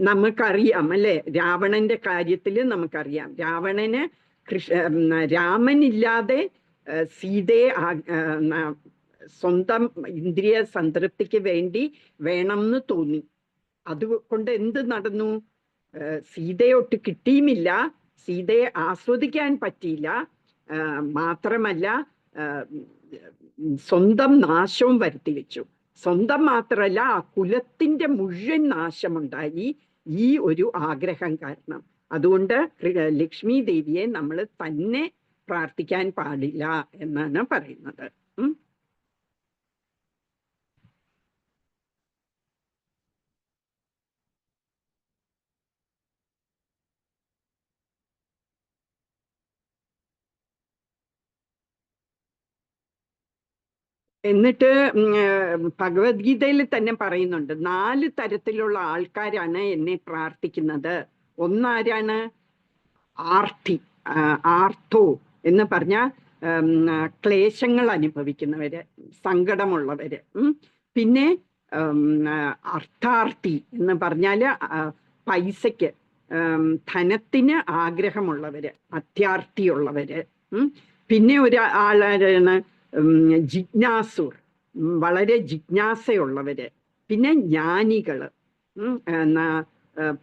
നമുക്കറിയാം അല്ലെ, രാവണന്റെ കാര്യത്തില് നമുക്കറിയാം, രാവണന് രാമനില്ലാതെ സീതയെ സ്വന്തം ഇന്ദ്രിയ സംതൃപ്തിക്ക് വേണ്ടി വേണമെന്ന് തോന്നി. അതുകൊണ്ട് എന്ത് നടന്നു? സീതയൊട്ട് കിട്ടിയുമില്ല, സീതയെ ആസ്വദിക്കാൻ പറ്റിയില്ല, മാത്രമല്ല സ്വന്തം നാശവും വരുത്തി വെച്ചു. സ്വന്തം മാത്രമല്ല, ആ കുലത്തിന്റെ മുഴുവൻ നാശമുണ്ടായി ഈ ഒരു ആഗ്രഹം കാരണം. അതുകൊണ്ട് ലക്ഷ്മി ദേവിയെ നമ്മൾ തന്നെ പ്രാർത്ഥിക്കാൻ പാടില്ല എന്നാണ് പറയുന്നത്. എന്നിട്ട് ഭഗവത്ഗീതയിൽ തന്നെ പറയുന്നുണ്ട് 4 തരത്തിലുള്ള ആൾക്കാരാണ് എന്നെ പ്രാർത്ഥിക്കുന്നത്. ഒന്നാരാണ്? ആർത്തി, ആർത്തോ എന്ന് പറഞ്ഞ ക്ലേശങ്ങൾ അനുഭവിക്കുന്നവര്, സങ്കടമുള്ളവര്. പിന്നെ അർത്ഥാർത്ഥി എന്ന് പറഞ്ഞാല് പൈസയ്ക്ക്, ധനത്തിന് ആഗ്രഹമുള്ളവര്, അത്യാർത്ഥിയുള്ളവര്. പിന്നെ ഒരാളാണ് ജിജ്ഞാസുർ, വളരെ ജിജ്ഞാസയുള്ളവര്. പിന്നെ ജ്ഞാനികള്,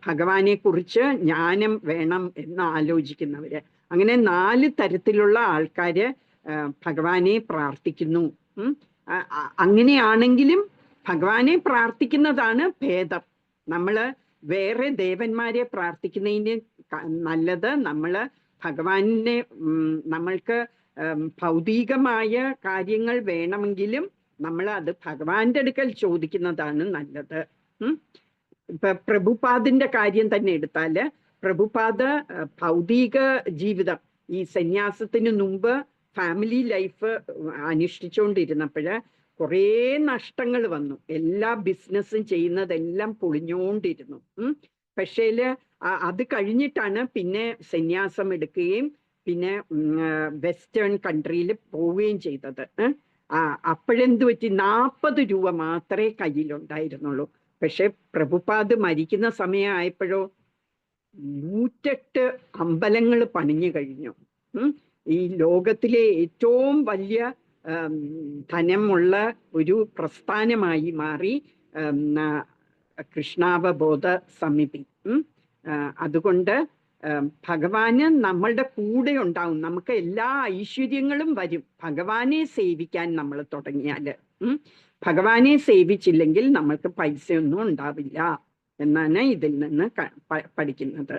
ഭഗവാനെ കുറിച്ച് ജ്ഞാനം വേണം എന്ന് ആലോചിക്കുന്നവര്. അങ്ങനെ 4 തരത്തിലുള്ള ആൾക്കാര് ഭഗവാനെ പ്രാർത്ഥിക്കുന്നു. അങ്ങനെയാണെങ്കിലും ഭഗവാനെ പ്രാർത്ഥിക്കുന്നതാണ് ഭേദം. നമ്മള് വേറെ ദേവന്മാരെ പ്രാർത്ഥിക്കുന്നതിന് നല്ലത് നമ്മള് ഭഗവാനെ, നമ്മൾക്ക് ഭൗതികമായ കാര്യങ്ങൾ വേണമെങ്കിലും നമ്മൾ അത് ഭഗവാന്റെ അടുക്കൽ ചോദിക്കുന്നതാണ് നല്ലത്. ഇപ്പൊ പ്രഭുപാദിന്റെ കാര്യം തന്നെ എടുത്താല്, പ്രഭുപാദ് ഭൗതിക ജീവിതം, ഈ സന്യാസത്തിന് മുമ്പ് ഫാമിലി ലൈഫ് അനുഷ്ഠിച്ചുകൊണ്ടിരുന്നപ്പോഴ് കുറേ നഷ്ടങ്ങൾ വന്നു. എല്ലാ ബിസിനസ്സും ചെയ്യുന്നതെല്ലാം പൊളിഞ്ഞുകൊണ്ടിരുന്നു. പക്ഷേല് അത് കഴിഞ്ഞിട്ടാണ് പിന്നെ സന്യാസം എടുക്കുകയും പിന്നെ വെസ്റ്റേൺ കൺട്രിയിൽ പോവുകയും ചെയ്തത്. അപ്പോഴെന്ത് പറ്റി? 40 രൂപ മാത്രമേ കയ്യിലുണ്ടായിരുന്നുള്ളൂ. പക്ഷെ പ്രഭുപാദ് മരിക്കുന്ന സമയമായപ്പോഴോ 108 അമ്പലങ്ങൾ പണിഞ്ഞു കഴിഞ്ഞു. ഈ ലോകത്തിലെ ഏറ്റവും വലിയ ധനമുള്ള ഒരു പ്രസ്ഥാനമായി മാറി കൃഷ്ണാവബോധ സമിതി. അതുകൊണ്ട് ഭഗവാന് നമ്മളുടെ കൂടെ ഉണ്ടാവും. നമുക്ക് എല്ലാ ഐശ്വര്യങ്ങളും വരും ഭഗവാനെ സേവിക്കാൻ നമ്മൾ തുടങ്ങിയാല്. ഭഗവാനെ സേവിച്ചില്ലെങ്കിൽ നമ്മൾക്ക് പൈസയൊന്നും ഉണ്ടാവില്ല എന്നാണ് ഇതിൽ നിന്ന് പഠിക്കുന്നത്.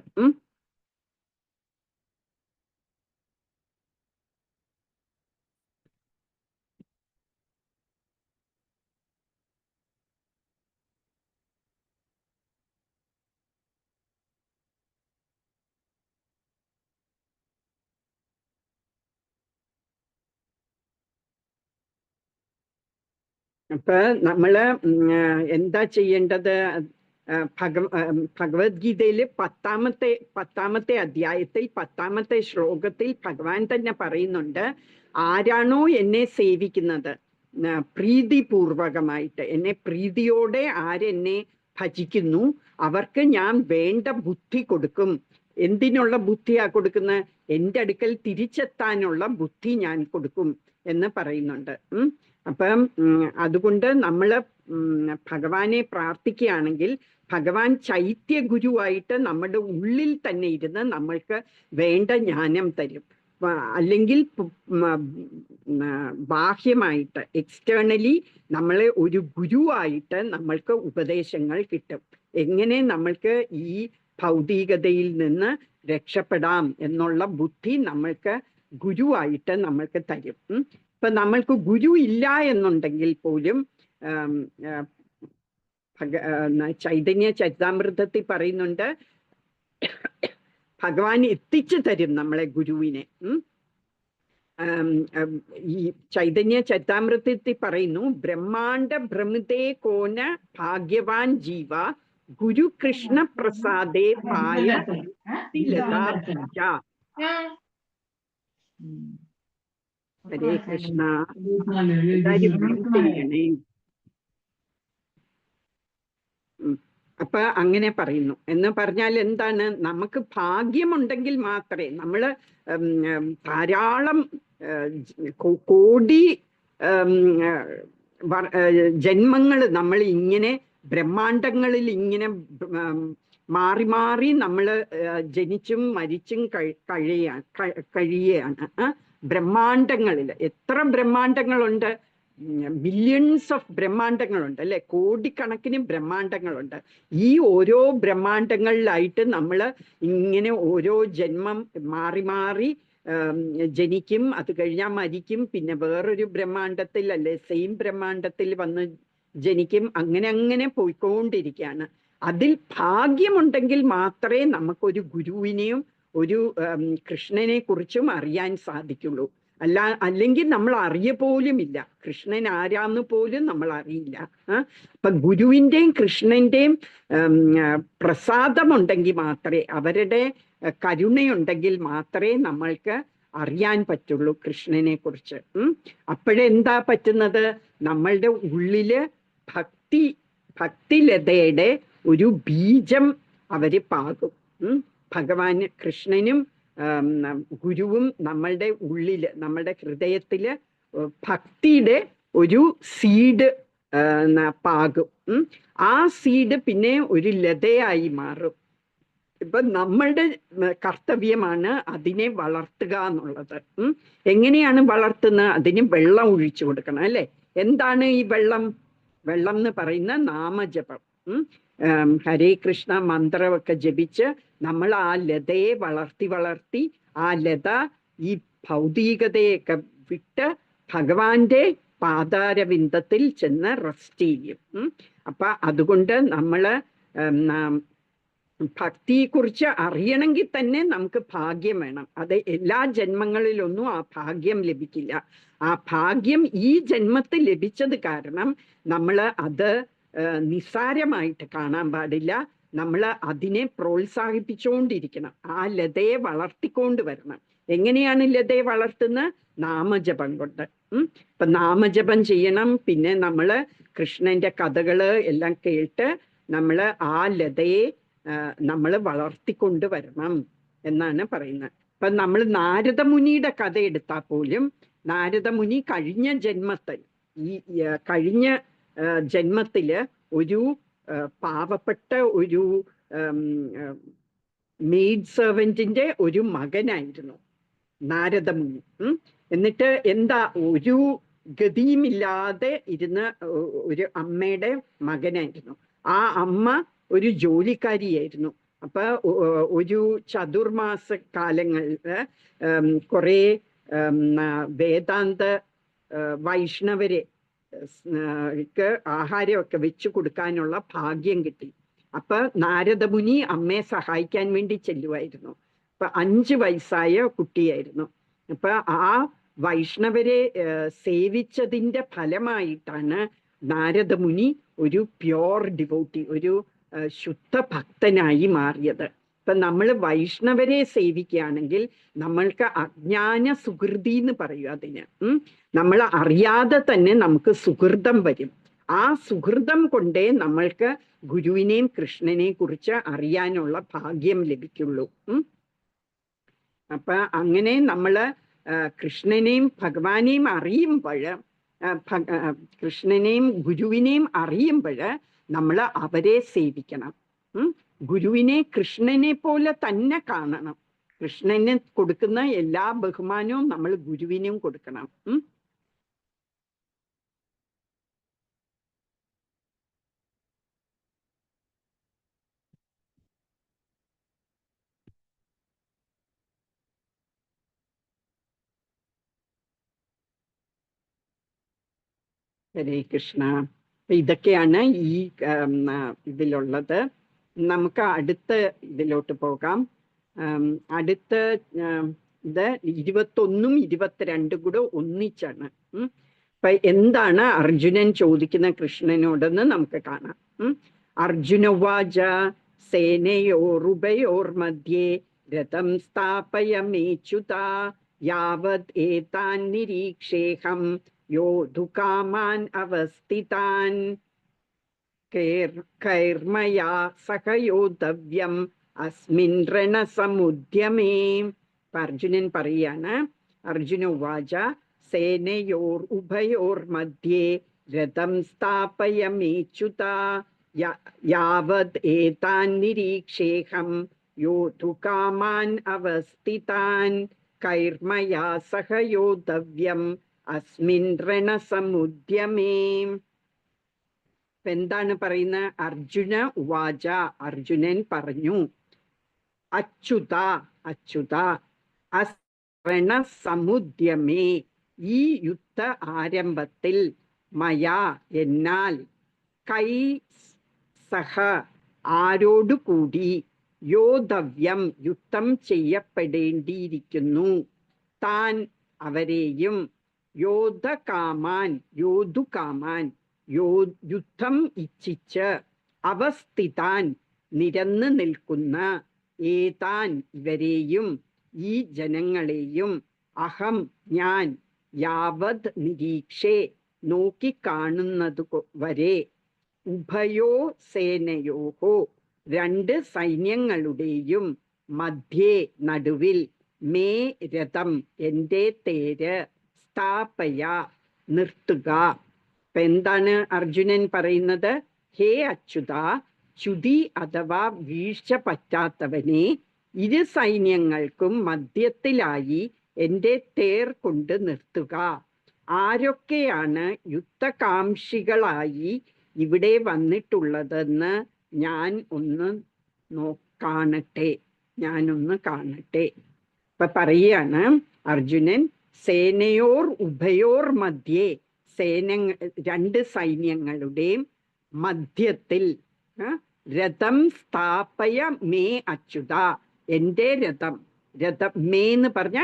അപ്പൊ നമ്മള് എന്താ ചെയ്യേണ്ടത്? ഭഗവത്ഗീതയില് 10ാമത്തെ അധ്യായത്തിൽ 10ാമത്തെ ശ്ലോകത്തിൽ ഭഗവാൻ തന്നെ പറയുന്നുണ്ട്, ആരാണോ എന്നെ സേവിക്കുന്നത് പ്രീതിപൂർവകമായിട്ട്, എന്നെ പ്രീതിയോടെ ആരെന്നെ ഭജിക്കുന്നു അവർക്ക് ഞാൻ വേണ്ട ബുദ്ധി കൊടുക്കും. എന്തിനുള്ള ബുദ്ധിയാ കൊടുക്കുന്നത്? എൻ്റെ അടുക്കൽ തിരിച്ചെത്താനുള്ള ബുദ്ധി ഞാൻ കൊടുക്കും എന്ന് പറയുന്നുണ്ട്. അപ്പം അതുകൊണ്ട് നമ്മള് ഭഗവാനെ പ്രാർത്ഥിക്കുകയാണെങ്കിൽ ഭഗവാൻ ചൈത്യ ഗുരുവായിട്ട് നമ്മുടെ ഉള്ളിൽ തന്നെ ഇരുന്ന് നമ്മൾക്ക് വേണ്ട ജ്ഞാനം തരും. അല്ലെങ്കിൽ ബാഹ്യമായിട്ട്, എക്സ്റ്റേണലി നമ്മളെ ഒരു ഗുരുവായിട്ട് നമ്മൾക്ക് ഉപദേശങ്ങൾ കിട്ടും. എങ്ങനെ നമ്മൾക്ക് ഈ ഭൗതികതയിൽ നിന്ന് രക്ഷപ്പെടാം എന്നുള്ള ബുദ്ധി നമ്മൾക്ക് ഗുരുവായിട്ട് നമ്മൾക്ക് തരും. ഇപ്പൊ നമ്മൾക്ക് ഗുരു ഇല്ല എന്നുണ്ടെങ്കിൽ പോലും ചൈതന്യ ചരിതാമൃതത്തിൽ പറയുന്നുണ്ട്, ഭഗവാൻ എത്തിച്ചു തരും നമ്മളെ ഗുരുവിനെ. ഈ ചൈതന്യ ചരിതാമൃതത്തിൽ പറയുന്നു, ബ്രഹ്മാണ്ട ഭ്രമിതേ കോന ഭാഗ്യവാൻ ജീവ ഗുരു കൃഷ്ണ പ്രസാദേ പായ. ഹരേ കൃഷ്ണ. ചെയ്യണേ. അപ്പൊ അങ്ങനെ പറയുന്നു. എന്ന് പറഞ്ഞാൽ എന്താണ്? നമുക്ക് ഭാഗ്യമുണ്ടെങ്കിൽ മാത്രമേ നമ്മള് ധാരാളം കോടി ജന്മങ്ങൾ നമ്മൾ ഇങ്ങനെ ബ്രഹ്മാണ്ടങ്ങളിൽ ഇങ്ങനെ മാറി മാറി നമ്മള് ജനിച്ചും മരിച്ചും കഴിയുകയാണ്. ബ്രഹ്മാണ്ടങ്ങളിൽ എത്ര ബ്രഹ്മാണ്ടങ്ങളുണ്ട്? ബില്യൺസ് ഓഫ് ബ്രഹ്മാണ്ടങ്ങളുണ്ട് അല്ലെ? കോടിക്കണക്കിന് ബ്രഹ്മാണ്ടങ്ങളുണ്ട്. ഈ ഓരോ ബ്രഹ്മാണ്ടങ്ങളിലായിട്ട് നമ്മൾ ഇങ്ങനെ ഓരോ ജന്മം മാറി മാറി ജനിക്കും, അത് കഴിഞ്ഞാൽ മരിക്കും, പിന്നെ വേറൊരു ബ്രഹ്മാണ്ടത്തിൽ അല്ലെ സെയിം ബ്രഹ്മാണ്ടത്തിൽ വന്ന് ജനിക്കും. അങ്ങനെ അങ്ങനെ പോയിക്കൊണ്ടിരിക്കുകയാണ്. അതിൽ ഭാഗ്യമുണ്ടെങ്കിൽ മാത്രമേ നമുക്കൊരു ഗുരുവിനെയും ഒരു കൃഷ്ണനെ കുറിച്ചും അറിയാൻ സാധിക്കുള്ളൂ. അല്ലെങ്കിൽ നമ്മൾ അറിയ പോലുമില്ല, കൃഷ്ണൻ ആരാന്ന് പോലും നമ്മൾ അറിയില്ല. അപ്പൊ ഗുരുവിൻ്റെയും കൃഷ്ണന്റെയും പ്രസാദമുണ്ടെങ്കിൽ മാത്രമേ, അവരുടെ കരുണയുണ്ടെങ്കിൽ മാത്രമേ നമ്മൾക്ക് അറിയാൻ പറ്റുള്ളൂ കൃഷ്ണനെ കുറിച്ച്. അപ്പോഴെന്താ പറ്റുന്നത്? നമ്മളുടെ ഉള്ളില് ഭക്തിലതയുടെ ഒരു ബീജം അവര് പാകും. ഭഗവാൻ കൃഷ്ണനും ഗുരുവും നമ്മളുടെ ഉള്ളില്, നമ്മളുടെ ഹൃദയത്തില് ഭക്തിയുടെ ഒരു സീഡ് പാകും. ആ സീഡ് പിന്നെ ഒരു ലതയായി മാറും. ഇപ്പൊ നമ്മളുടെ കർത്തവ്യമാണ് അതിനെ വളർത്തുക എന്നുള്ളത്. എങ്ങനെയാണ് വളർത്തുന്നത്? അതിന് വെള്ളം ഒഴിച്ചു കൊടുക്കണം, അല്ലെ? എന്താണ് ഈ വെള്ളം? വെള്ളം എന്ന് പറയുന്ന നാമജപം. ഹരേ കൃഷ്ണ മന്ത്രമൊക്കെ ജപിച്ച് നമ്മൾ ആ ലതയെ വളർത്തി ആ ലത ഈ ഭൗതികതയൊക്കെ വിട്ട് ഭഗവാന്റെ പാതാരവിന്ദത്തിൽ ചെന്ന് റെസ്റ്റ് ചെയ്യും. അപ്പൊ അതുകൊണ്ട് നമ്മള് ഭക്തിയെക്കുറിച്ച് അറിയണമെങ്കിൽ തന്നെ നമുക്ക് ഭാഗ്യം വേണം. അത് എല്ലാ ജന്മങ്ങളിലൊന്നും ആ ഭാഗ്യം ലഭിക്കില്ല. ആ ഭാഗ്യം ഈ ജന്മത്തിൽ ലഭിച്ചത് കാരണം നമ്മൾ അത് നിസ്സാരമായിട്ട് കാണാൻ പാടില്ല. നമ്മൾ അതിനെ പ്രോത്സാഹിപ്പിച്ചുകൊണ്ടിരിക്കണം. ആ ലതയെ വളർത്തിക്കൊണ്ട് വരണം. എങ്ങനെയാണ് ലതയെ വളർത്തുന്നത്? നാമജപം കൊണ്ട്. ഇപ്പൊ നാമജപം ചെയ്യണം. പിന്നെ നമ്മള് കൃഷ്ണന്റെ കഥകള് എല്ലാം കേട്ട് നമ്മള് ആ ലതയെ നമ്മൾ വളർത്തിക്കൊണ്ടുവരണം എന്നാണ് പറയുന്നത്. ഇപ്പൊ നമ്മൾ നാരദമുനിയുടെ കഥ എടുത്താൽ പോലും, നാരദമുനി കഴിഞ്ഞ ജന്മത്തില് ഒരു പാവപ്പെട്ട ഒരു മെയ്ഡ് സെർവന്റിന്റെ ഒരു മകനായിരുന്നു നാരദമുനി. എന്നിട്ട് എന്താ, ഒരു ഗതിയുമില്ലാതെ ഇരുന്ന ഒരു അമ്മയുടെ മകനായിരുന്നു. ആ അമ്മ ഒരു ജോലിക്കാരിയായിരുന്നു. അപ്പൊ ഒരു ചതുർമാസ കാലങ്ങളില് കുറെ വേദാന്ത വൈഷ്ണവരെ ആഹാരമൊക്കെ വെച്ചു കൊടുക്കാനുള്ള ഭാഗ്യം കിട്ടി. അപ്പൊ നാരദമുനി അമ്മയെ സഹായിക്കാൻ വേണ്ടി ചെല്ലുമായിരുന്നു. അപ്പൊ 5 വയസ്സായ കുട്ടിയായിരുന്നു. അപ്പൊ ആ വൈഷ്ണവരെ സേവിച്ചതിന്റെ ഫലമായിട്ടാണ് നാരദമുനി ഒരു പ്യോർ ഡിവോട്ടി, ഒരു ശുദ്ധ ഭക്തനായി മാറിയത്. ഇപ്പൊ നമ്മൾ വൈഷ്ണവരെ സേവിക്കുകയാണെങ്കിൽ നമ്മൾക്ക് അജ്ഞാന സുഹൃതി എന്ന് പറയും അതിന്. നമ്മൾ അറിയാതെ തന്നെ നമുക്ക് സുഹൃതം വരും. ആ സുഹൃതം കൊണ്ടേ നമ്മൾക്ക് ഗുരുവിനെയും കൃഷ്ണനെ കുറിച്ച് അറിയാനുള്ള ഭാഗ്യം ലഭിക്കുള്ളൂ. അപ്പൊ അങ്ങനെ നമ്മള് കൃഷ്ണനെയും ഭഗവാനെയും അറിയുമ്പോൾ, കൃഷ്ണനെയും ഗുരുവിനെയും അറിയുമ്പോൾ നമ്മൾ അവരെ സേവിക്കണം. ഗുരുവിനെ കൃഷ്ണനെ പോലെ തന്നെ കാണണം. കൃഷ്ണന് കൊടുക്കുന്ന എല്ലാ ബഹുമാനവും നമ്മൾ ഗുരുവിനും കൊടുക്കണം. ഹരേ കൃഷ്ണ. ഇതൊക്കെയാണ് ഈ ഇതിലുള്ളത്. നമുക്ക് അടുത്ത ഇതിലോട്ട് പോകാം. അടുത്ത ഇത് 21ഉം 22 കൂടെ ഒന്നിച്ചാണ്. അപ്പൊ എന്താണ് അർജുനൻ ചോദിക്കുന്ന കൃഷ്ണനോടെന്ന് നമുക്ക് കാണാം. അർജുനവാച സേനയോരുഭയോർമധ്യേ രഥം സ്ഥാപയമേച്യുത യാവത് ഏതാൻ നിരീക്ഷേഹം യോധുകാമാൻ അവസ്ഥിതാൻ കൈർമയാ സഹയോധവ്യം അസ്മിൻ രണസമുദ്യമേ. അർജുനൻ പറയാണ്, അർജുന ഉവാച സേനയോർ ഉഭയോർ മധ്യേ രഥം സ്ഥാപയമേച്യുത യാവത് ഏതാൻ നിരീക്ഷേഹം യോധുകാമാൻ അവസ്ഥിതാൻ കൈർമയാ സഹയോധവ്യം അസ്മിൻ രണസമുദ്യമേ. എന്താണ് പറയുന്നത്? അർജുന ഉവാച, അർജുനൻ പറഞ്ഞു, അച്യുത അച്യുത രണസമുദ്യമേ, ഈ യുദ്ധ ആരംഭത്തിൽ മയാ എന്നാൽ കൈ സഹ ആരോടുകൂടി യോധവ്യം യുദ്ധം ചെയ്യപ്പെടേണ്ടിയിരിക്കുന്നു താൻ അവരെയും യോധകാമാൻ യുദ്ധം ഇച്ഛിച്ച് അവസ്ഥിതാൻ നിരന്ന് നിൽക്കുന്ന ഏതാൻ ഇവരെയും ഈ ജനങ്ങളെയും അഹം ഞാൻ യാവത് നിരീക്ഷേ നോക്കിക്കാണുന്നത് വരെ ഉഭയോ സേനയോഹോ രണ്ട് സൈന്യങ്ങളുടെയും മധ്യേ നടുവിൽ മേ രഥം എൻ്റെ തേര് സ്ഥാപയ നിർത്തുക. ഇപ്പൊ എന്താണ് അർജുനൻ പറയുന്നത്? ഹേ അച്യുത, ച്യുതി അഥവാ വീഴ്ച പറ്റാത്തവനെ, ഇരു സൈന്യങ്ങൾക്കും മധ്യത്തിലായി എൻ്റെ തേർ കൊണ്ട് നിർത്തുക. ആരൊക്കെയാണ് യുദ്ധകാംക്ഷികളായി ഇവിടെ വന്നിട്ടുള്ളതെന്ന് ഞാനൊന്ന് കാണട്ടെ. ഇപ്പൊ പറയാണ് അർജുനൻ, സേനയോർ ഉഭയോർ മധ്യേ, രണ്ട് സൈന്യങ്ങളുടെയും മധ്യത്തിൽ രഥം സ്ഥാപയ മേ അച്യുത, എൻ്റെ രഥം മേ എന്ന് പറഞ്ഞ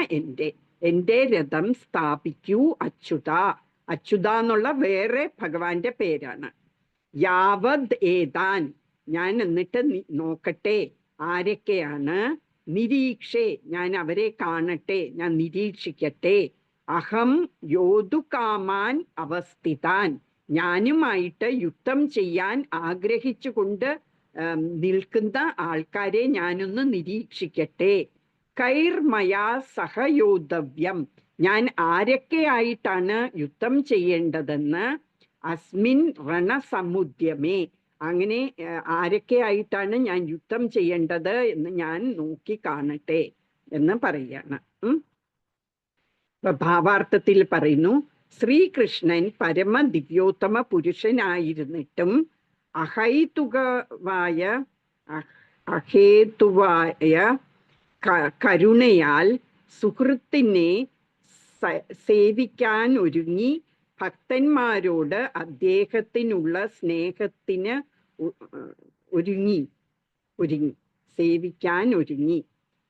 എൻ്റെ രഥം സ്ഥാപിക്കൂ അച്യുത. അച്യുത എന്നുള്ള വേറെ ഭഗവാന്റെ പേരാണ്. യാവത് ഏതാൻ, ഞാൻ എന്നിട്ട് നോക്കട്ടെ ആരൊക്കെയാണ്. നിരീക്ഷേ, ഞാൻ അവരെ കാണട്ടെ, ഞാൻ നിരീക്ഷിക്കട്ടെ. അഹം യോധുകാമാൻ അവസ്ഥിതാൻ, ഞാനുമായിട്ട് യുദ്ധം ചെയ്യാൻ ആഗ്രഹിച്ചുകൊണ്ട് നിൽക്കുന്ന ആൾക്കാരെ ഞാനൊന്ന് നിരീക്ഷിക്കട്ടെ. കൈർമയാ സഹയോദ്ധവ്യം, ഞാൻ ആരൊക്കെയായിട്ടാണ് യുദ്ധം ചെയ്യേണ്ടതെന്ന് അസ്മിൻ രണസമുദ്യമേ, അങ്ങനെ ആരൊക്കെയായിട്ടാണ് ഞാൻ യുദ്ധം ചെയ്യേണ്ടത് എന്ന് ഞാൻ നോക്കി കാണട്ടെ എന്ന് പറയാണ്. ഭാവാർത്ഥത്തിൽ പറയുന്നു, ശ്രീകൃഷ്ണൻ പരമ ദിവ്യോത്തമ പുരുഷനായിരുന്നിട്ടും അഹേതുവായ കരുണയാൽ സുഹൃത്തിനെ സേവിക്കാൻ ഒരുങ്ങി ഭക്തന്മാരോട് അദ്ദേഹത്തിനുള്ള സ്നേഹത്തിന്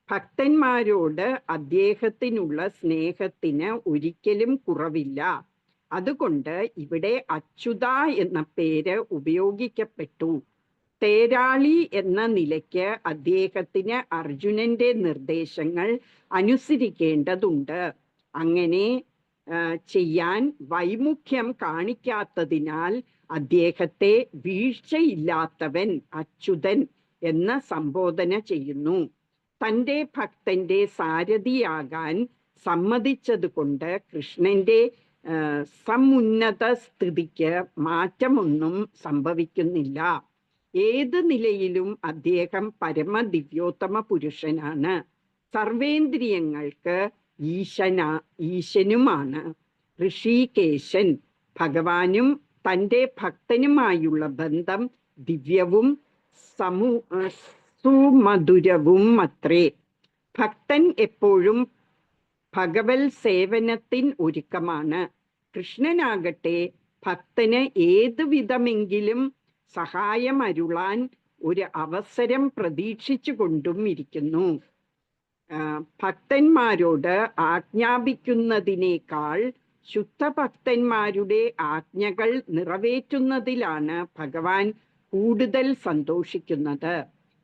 ഭക്തന്മാരോട് അദ്ദേഹത്തിനുള്ള സ്നേഹത്തിന് ഒരിക്കലും കുറവില്ല. അതുകൊണ്ട് ഇവിടെ അച്യുത എന്ന പേര് ഉപയോഗിക്കപ്പെട്ടു. തേരാളി എന്ന നിലയ്ക്ക് അദ്ദേഹത്തിന് അർജുനന്റെ നിർദ്ദേശങ്ങൾ അനുസരിക്കേണ്ടതുണ്ട്. അങ്ങനെ ചെയ്യാൻ വൈമുഖ്യം കാണിക്കാത്തതിനാൽ അദ്ദേഹത്തെ വീഴ്ചയില്ലാത്തവൻ അച്യുതൻ എന്ന് സംബോധന ചെയ്യുന്നു. തൻ്റെ ഭക്തന്റെ സാരഥിയാകാൻ സമ്മതിച്ചത് കൊണ്ട് കൃഷ്ണന്റെ സമുന്നത സ്ഥിതിക്ക് മാറ്റമൊന്നും സംഭവിക്കുന്നില്ല. ഏത് നിലയിലും അദ്ദേഹം പരമദിവ്യോത്തമ പുരുഷനാണ്. സർവേന്ദ്രിയങ്ങൾക്ക് ഈശനുമാണ്. ഋഷികേശൻ ഭഗവാനും തൻ്റെ ഭക്തനുമായുള്ള ബന്ധം ദിവ്യവും സുമധുരവും അത്രേ. ഭക്തൻ എപ്പോഴും ഭഗവത് സേവനത്തിന് ഒരുക്കമാണ്. കൃഷ്ണനാകട്ടെ ഭക്തന് ഏതു വിധമെങ്കിലും സഹായമരുളാൻ ഒരു അവസരം പ്രതീക്ഷിച്ചു കൊണ്ടും ഇരിക്കുന്നു. ഭക്തന്മാരോട് ആജ്ഞാപിക്കുന്നതിനേക്കാൾ ശുദ്ധഭക്തന്മാരുടെ ആജ്ഞകൾ നിറവേറ്റുന്നതിലാണ് ഭഗവാൻ കൂടുതൽ സന്തോഷിക്കുന്നത്.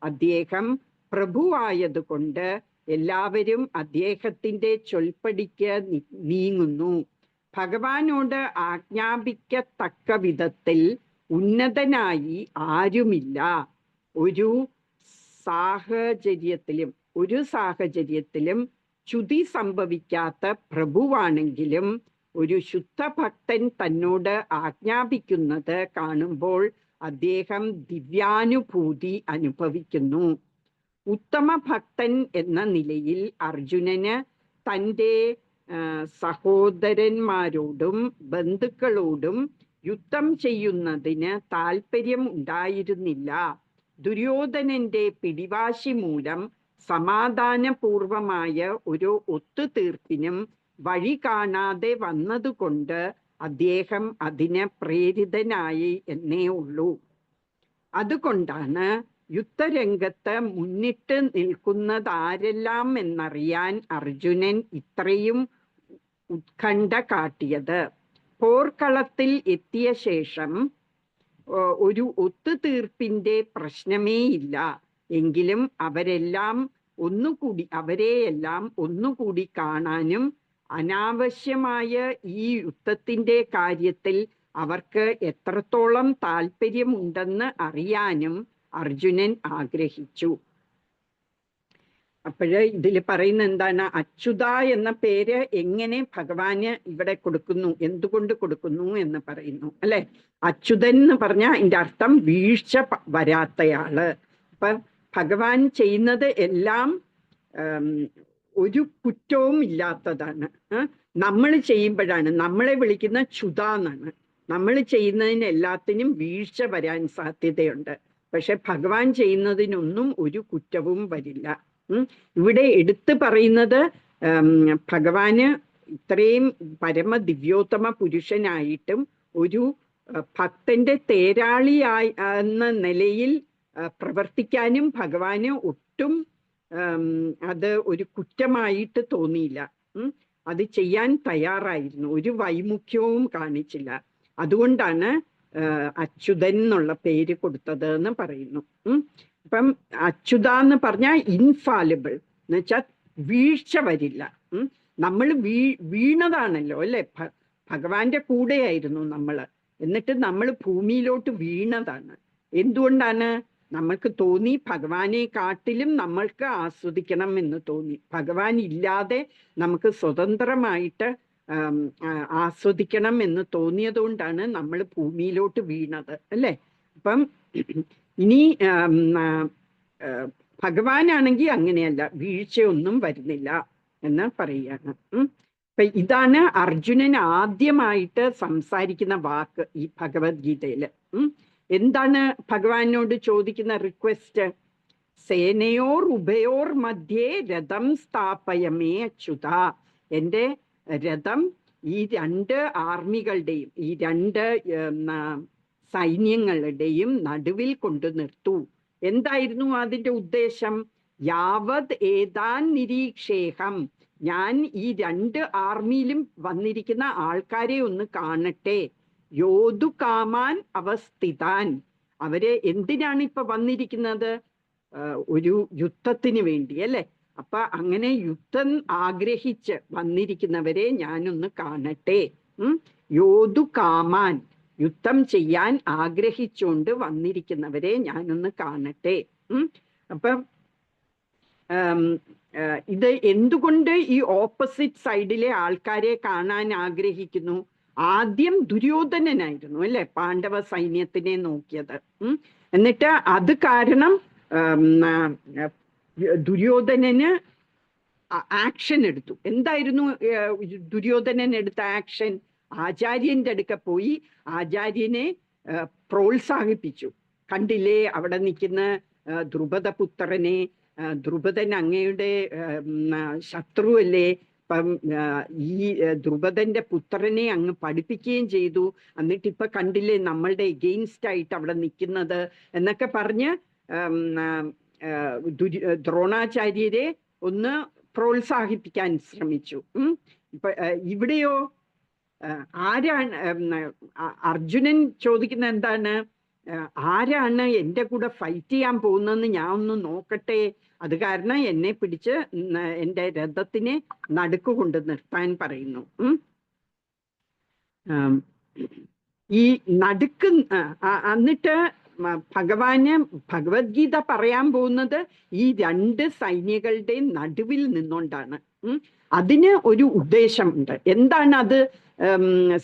അദ്ദേഹം പ്രഭുവായതുകൊണ്ട് എല്ലാവരും അദ്ദേഹത്തിന്റെ ചൊൽപ്പടിക്ക് നീങ്ങുന്നു. ഭഗവാനോട് ആജ്ഞാപിക്കത്തക്ക വിധത്തിൽ ഉന്നതനായി ആരുമില്ല. ഒരു സാഹചര്യത്തിലും ച്യുതി സംഭവിക്കാത്ത പ്രഭുവാണെങ്കിലും ഒരു ശുദ്ധഭക്തൻ തന്നോട് ആജ്ഞാപിക്കുന്നത് കാണുമ്പോൾ അദ്ദേഹം ദിവ്യാനുഭൂതി അനുഭവിക്കുന്നു. ഉത്തമ ഭക്തൻ എന്ന നിലയിൽ അർജുനന് തൻ്റെ സഹോദരന്മാരോടും ബന്ധുക്കളോടും യുദ്ധം ചെയ്യുന്നതിന് താല്പര്യം ഉണ്ടായിരുന്നില്ല. ദുര്യോധനന്റെ പിടിവാശി മൂലം സമാധാനപൂർവമായ ഒരു ഒത്തുതീർപ്പിനും വഴി കാണാതെ വന്നതുകൊണ്ട് അദ്ദേഹം അതിന് പ്രേരിതനായി എന്നേ ഉള്ളൂ. അതുകൊണ്ടാണ് യുദ്ധരംഗത്ത് മുന്നിട്ട് നിൽക്കുന്നതാരെല്ലാം എന്നറിയാൻ അർജുനൻ ഇത്രയും ഉത്കണ്ഠ കാട്ടിയത്. പോർക്കളത്തിൽ എത്തിയ ശേഷം ഒരു ഒത്തുതീർപ്പിന്റെ പ്രശ്നമേയില്ല. എങ്കിലും അവരെയെല്ലാം ഒന്നുകൂടി കാണാനും അനാവശ്യമായ ഈ യുദ്ധത്തിന്റെ കാര്യത്തിൽ അവർക്ക് എത്രത്തോളം താല്പര്യമുണ്ടെന്ന് അറിയാനും അർജുനൻ ആഗ്രഹിച്ചു. അപ്പോഴ് ഇതിൽ പറയുന്ന എന്താണ്? അച്യുത എന്ന പേര് എങ്ങനെ ഭഗവാന് ഇവിടെ കൊടുക്കുന്നു, എന്തുകൊണ്ട് കൊടുക്കുന്നു എന്ന് പറയുന്നു അല്ലെ. അച്യുതൻ എന്ന് പറഞ്ഞാൽ അതിന്റെ അർത്ഥം വീഴ്ച വരാത്തയാള്. അപ്പൊ ഭഗവാൻ ചെയ്യുന്നത് എല്ലാം ഒരു കുറ്റവും ഇല്ലാത്തതാണ്. നമ്മൾ ചെയ്യുമ്പോഴാണ് നമ്മളെ വിളിക്കുന്ന ച്യുത എന്നാണ്. നമ്മൾ ചെയ്യുന്നതിന് എല്ലാത്തിനും വീഴ്ച വരാൻ സാധ്യതയുണ്ട്. പക്ഷെ ഭഗവാൻ ചെയ്യുന്നതിനൊന്നും ഒരു കുറ്റവും വരില്ല. ഇവിടെ എടുത്തു പറയുന്നത് ഭഗവാന് ഇത്രയും പരമ ദിവ്യോത്തമ പുരുഷനായിട്ടും ഒരു ഭക്തന്റെ തേരാളിയായി എന്ന നിലയിൽ പ്രവർത്തിക്കാനും ഭഗവാന് ഒട്ടും അത് ഒരു കുറ്റമായിട്ട് തോന്നിയില്ല. അത് ചെയ്യാൻ തയ്യാറായിരുന്നു, ഒരു വൈമുഖ്യവും കാണിച്ചില്ല. അതുകൊണ്ടാണ് അച്യുതൻ എന്നുള്ള പേര് കൊടുത്തത് എന്ന് പറയുന്നു. അപ്പം അച്യുത എന്ന് പറഞ്ഞാൽ ഇൻഫാലിബിൾ എന്ന് വെച്ചാൽ വീഴ്ച വരില്ല. നമ്മൾ വീണതാണല്ലോ അല്ലെ, ഭഗവാന്റെ കൂടെയായിരുന്നു നമ്മള്, എന്നിട്ട് നമ്മൾ ഭൂമിയിലോട്ട് വീണതാണ്. എന്തുകൊണ്ടാണ്? നമ്മൾക്ക് തോന്നി ഭഗവാനെ കാട്ടിലും നമ്മൾക്ക് ആസ്വദിക്കണം എന്ന് തോന്നി. ഭഗവാൻ ഇല്ലാതെ നമുക്ക് സ്വതന്ത്രമായിട്ട് ആസ്വദിക്കണം എന്ന് തോന്നിയത് കൊണ്ടാണ് നമ്മൾ ഭൂമിയിലോട്ട് വീണത് അല്ലേ. അപ്പം ഇനി ഭഗവാനാണെങ്കിൽ അങ്ങനെയല്ല, വീഴ്ചയൊന്നും വരുന്നില്ല എന്ന് പറയുകയാണ്. അപ്പൊ ഇതാണ് അർജുനൻ ആദ്യമായിട്ട് സംസാരിക്കുന്ന വാക്ക് ഈ ഭഗവത്ഗീതയില്. എന്താണ് ഭഗവാനോട് ചോദിക്കുന്ന റിക്വസ്റ്റ്? സേനയോർ ഉഭയോർ മധ്യേ രഥം സ്ഥാപയമേ അച്യുത. എൻ്റെ രഥം ഈ രണ്ട് ആർമികളുടെയും ഈ രണ്ട് സൈന്യങ്ങളുടെയും നടുവിൽ കൊണ്ടു നിർത്തൂ. എന്തായിരുന്നു അതിൻ്റെ ഉദ്ദേശം? യാവത് ഏതാൻ നിരീക്ഷേഹം, ഞാൻ ഈ രണ്ട് ആർമിയിലും വന്നിരിക്കുന്ന ആൾക്കാരെ ഒന്ന് കാണട്ടെ. യോധു കാമാൻ അവസ്ഥിതാൻ, അവരെ എന്തിനാണ് ഇപ്പൊ വന്നിരിക്കുന്നത്? ഒരു യുദ്ധത്തിന് വേണ്ടി അല്ലെ. അപ്പൊ അങ്ങനെ യുദ്ധം ആഗ്രഹിച്ച് വന്നിരിക്കുന്നവരെ ഞാനൊന്ന് കാണട്ടെ. യോധു കാമാൻ, യുദ്ധം ചെയ്യാൻ ആഗ്രഹിച്ചുകൊണ്ട് വന്നിരിക്കുന്നവരെ ഞാനൊന്ന് കാണട്ടെ. അപ്പൊ ഇത് എന്തുകൊണ്ട് ഈ ഓപ്പോസിറ്റ് സൈഡിലെ ആൾക്കാരെ കാണാൻ ആഗ്രഹിക്കുന്നു? ആദ്യം ദുര്യോധനനായിരുന്നു അല്ലെ പാണ്ഡവ സൈന്യത്തിനെ നോക്കിയത്. എന്നിട്ട് അത് കാരണം ദുര്യോധനന് ആക്ഷൻ എടുത്തു. എന്തായിരുന്നു ദുര്യോധനൻ എടുത്ത ആക്ഷൻ? ആചാര്യന്റെ അടുക്ക പോയി ആചാര്യനെ പ്രോത്സാഹിപ്പിച്ചു. കണ്ടില്ലേ അവിടെ നിൽക്കുന്ന ദ്രുപദപുത്രനെ, ദ്രുപദൻ അങ്ങയുടെ ശത്രുവല്ലേ, അപ്പം ഈ ദ്രുപദന്റെ പുത്രനെ അങ്ങ് പഠിപ്പിക്കുകയും ചെയ്തു, എന്നിട്ട് ഇപ്പൊ കണ്ടില്ലേ നമ്മളുടെ എഗെയിൻസ്റ്റ് ആയിട്ട് അവിടെ നിൽക്കുന്നത് എന്നൊക്കെ പറഞ്ഞ് ദ്രോണാചാര്യരെ ഒന്ന് പ്രോത്സാഹിപ്പിക്കാൻ ശ്രമിച്ചു. ഇപ്പൊ ഇവിടെയോ ആരാണ്? അർജുനൻ ചോദിക്കുന്ന എന്താണ്? ആരാണ് എൻ്റെ കൂടെ ഫൈറ്റ് ചെയ്യാൻ പോകുന്നതെന്ന് ഞാൻ ഒന്ന് നോക്കട്ടെ, അത് കാരണം എന്നെ പിടിച്ച് എൻ്റെ രഥത്തിനെ നടുക്ക് കൊണ്ട് നിർത്താൻ പറയുന്നു. ഈ നടുക്ക് എന്നിട്ട് ഭഗവാന് ഭഗവത്ഗീത പറയാൻ പോകുന്നത് ഈ രണ്ട് സൈന്യങ്ങളുടെ നടുവിൽ നിന്നുകൊണ്ടാണ്. അതിന് ഒരു ഉദ്ദേശമുണ്ട്. എന്താണ് അത്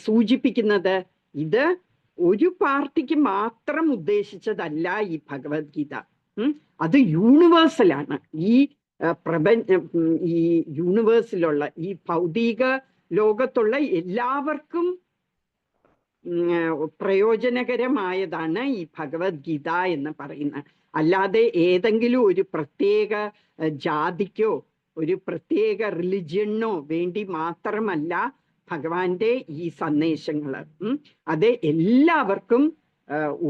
സൂചിപ്പിക്കുന്നത്? ഇത് ഒരു പാർട്ടിക്ക് മാത്രം ഉദ്ദേശിച്ചതല്ല ഈ ഭഗവത്ഗീത. അത് യൂണിവേഴ്സലാണ്. ഈ ഈ യൂണിവേഴ്സിലുള്ള ഈ ഭൗതിക ലോകത്തുള്ള എല്ലാവർക്കും പ്രയോജനകരമായതാണ് ഈ ഭഗവത്ഗീത എന്ന് പറയുന്നത്. അല്ലാതെ ഏതെങ്കിലും ഒരു പ്രത്യേക ജാതിക്കോ ഒരു പ്രത്യേക റിലിജിയനോ വേണ്ടി മാത്രമല്ല ഭഗവാന്റെ ഈ സന്ദേശങ്ങൾ. അത് എല്ലാവർക്കും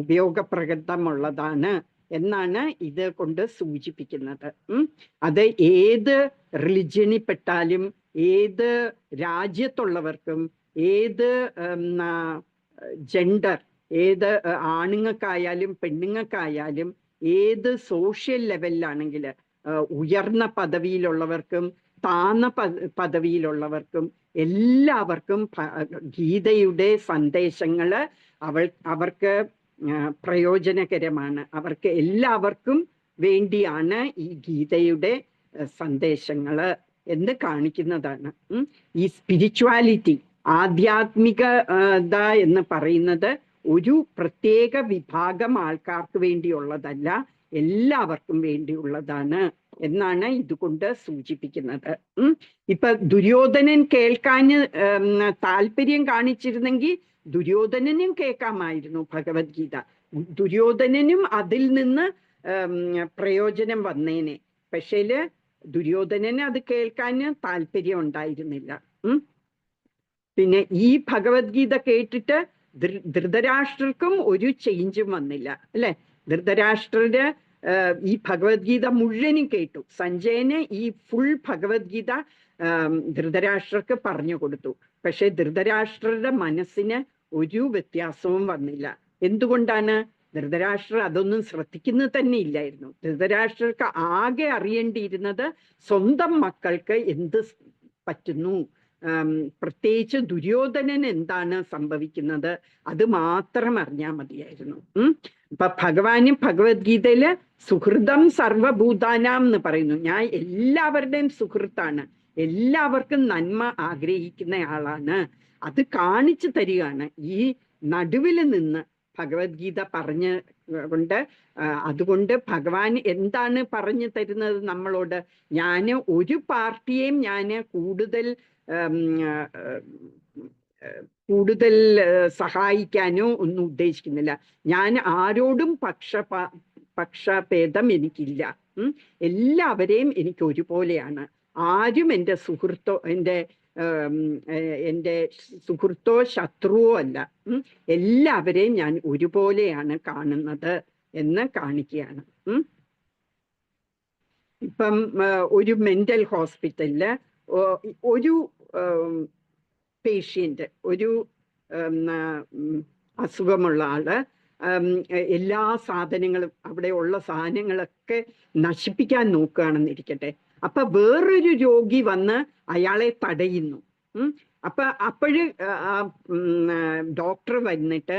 ഉപയോഗപ്രദമുള്ളതാണ് എന്നാണ് ഇത് കൊണ്ട് സൂചിപ്പിക്കുന്നത്. അത് ഏത് റിലിജനിൽപ്പെട്ടാലും ഏത് രാജ്യത്തുള്ളവർക്കും ഏത് ജെൻഡർ, ഏത് ആണുങ്ങൾക്കായാലും പെണ്ണുങ്ങൾക്കായാലും ഏത് സോഷ്യൽ ലെവലിലാണെങ്കിൽ ഉയർന്ന പദവിയിലുള്ളവർക്കും താഴ്ന്ന പദവിയിലുള്ളവർക്കും എല്ലാവർക്കും ഗീതയുടെ സന്ദേശങ്ങള് അവർക്ക് പ്രയോജനകരമാണ്. അവർക്ക് എല്ലാവർക്കും വേണ്ടിയാണ് ഈ ഗീതയുടെ സന്ദേശങ്ങള് എന്ന് കാണിക്കുന്നതാണ്. ഈ സ്പിരിച്വാലിറ്റി, ആധ്യാത്മികത എന്ന് പറയുന്നത് ഒരു പ്രത്യേക വിഭാഗം ആൾക്കാർക്ക് വേണ്ടിയുള്ളതല്ല, എല്ലാവർക്കും വേണ്ടിയുള്ളതാണ് എന്നാണ് ഇതുകൊണ്ട് സൂചിപ്പിക്കുന്നത്. ഇപ്പൊ ദുര്യോധനൻ കേൾക്കാൻ താല്പര്യം കാണിച്ചിരുന്നെങ്കിൽ ദുര്യോധനനും കേൾക്കാമായിരുന്നു ഭഗവത്ഗീത. ദുര്യോധനനും അതിൽ നിന്ന് പ്രയോജനം വന്നേനെ. പക്ഷേല് ദുര്യോധനന് അത് കേൾക്കാൻ താല്പര്യം ഉണ്ടായിരുന്നില്ല. പിന്നെ ഈ ഭഗവത്ഗീത കേട്ടിട്ട് ധൃതരാഷ്ട്രർക്കും ഒരു ചേഞ്ചും വന്നില്ല, അല്ലെ? ധൃതരാഷ്ട്രര് ഈ ഭഗവത്ഗീത മുഴുവനും കേട്ടു. സഞ്ജയന് ഈ ഫുൾ ഭഗവത്ഗീത ധൃതരാഷ്ട്രർക്ക് പറഞ്ഞു കൊടുത്തു. പക്ഷെ ധൃതരാഷ്ട്രരുടെ മനസ്സിന് ഒരു വ്യത്യാസവും വന്നില്ല. എന്തുകൊണ്ടാണ്? ധൃതരാഷ്ട്രർ അതൊന്നും ശ്രദ്ധിക്കുന്നത് തന്നെ ഇല്ലായിരുന്നു. ധൃതരാഷ്ട്രർക്ക് ആകെ അറിയേണ്ടിയിരുന്നത് സ്വന്തം മക്കൾക്ക് എന്ത് പറ്റുന്നു, പ്രത്യേകിച്ച് ദുര്യോധനന് എന്താണ് സംഭവിക്കുന്നത്, അത് മാത്രം അറിഞ്ഞാൽ മതിയായിരുന്നു. ഇപ്പൊ ഭഗവാനും ഭഗവത്ഗീതയില് സുഹൃതം സർവഭൂതാനാം എന്ന് പറയുന്നു. ഞാൻ എല്ലാവരുടെയും സുഹൃത്താണ്, എല്ലാവർക്കും നന്മ ആഗ്രഹിക്കുന്ന ആളാണ്. അത് കാണിച്ചു തരികയാണ് ഈ നടുവിൽ നിന്ന് ഭഗവത്ഗീത പറഞ്ഞ് കൊണ്ട്. അതുകൊണ്ട് ഭഗവാൻ എന്താണ് പറഞ്ഞു തരുന്നത് നമ്മളോട്? ഞാൻ ഒരു പാർട്ടിയെയും ഞാൻ കൂടുതൽ സഹായിക്കാനോ ഒന്നും ഉദ്ദേശിക്കുന്നില്ല. ഞാൻ ആരോടും പക്ഷഭേദം എനിക്കില്ല. എല്ലാവരെയും എനിക്ക് ഒരുപോലെയാണ്. ആരും എൻ്റെ സുഹൃത്തോ ശത്രുവോ അല്ല. എല്ലാവരെയും ഞാൻ ഒരുപോലെയാണ് കാണുന്നത് എന്ന് കാണിക്കുകയാണ്. ഇപ്പം ഒരു മെന്റൽ ഹോസ്പിറ്റലില് ഒരു പേഷ്യൻ്റ്, ഒരു അസുഖമുള്ള ആള് എല്ലാ സാധനങ്ങളും, അവിടെ ഉള്ള സാധനങ്ങളൊക്കെ നശിപ്പിക്കാൻ നോക്കുകയാണെന്നിരിക്കട്ടെ. അപ്പൊ വേറൊരു രോഗി വന്ന് അയാളെ തടയുന്നു. അപ്പോഴ് ഡോക്ടർ വന്നിട്ട്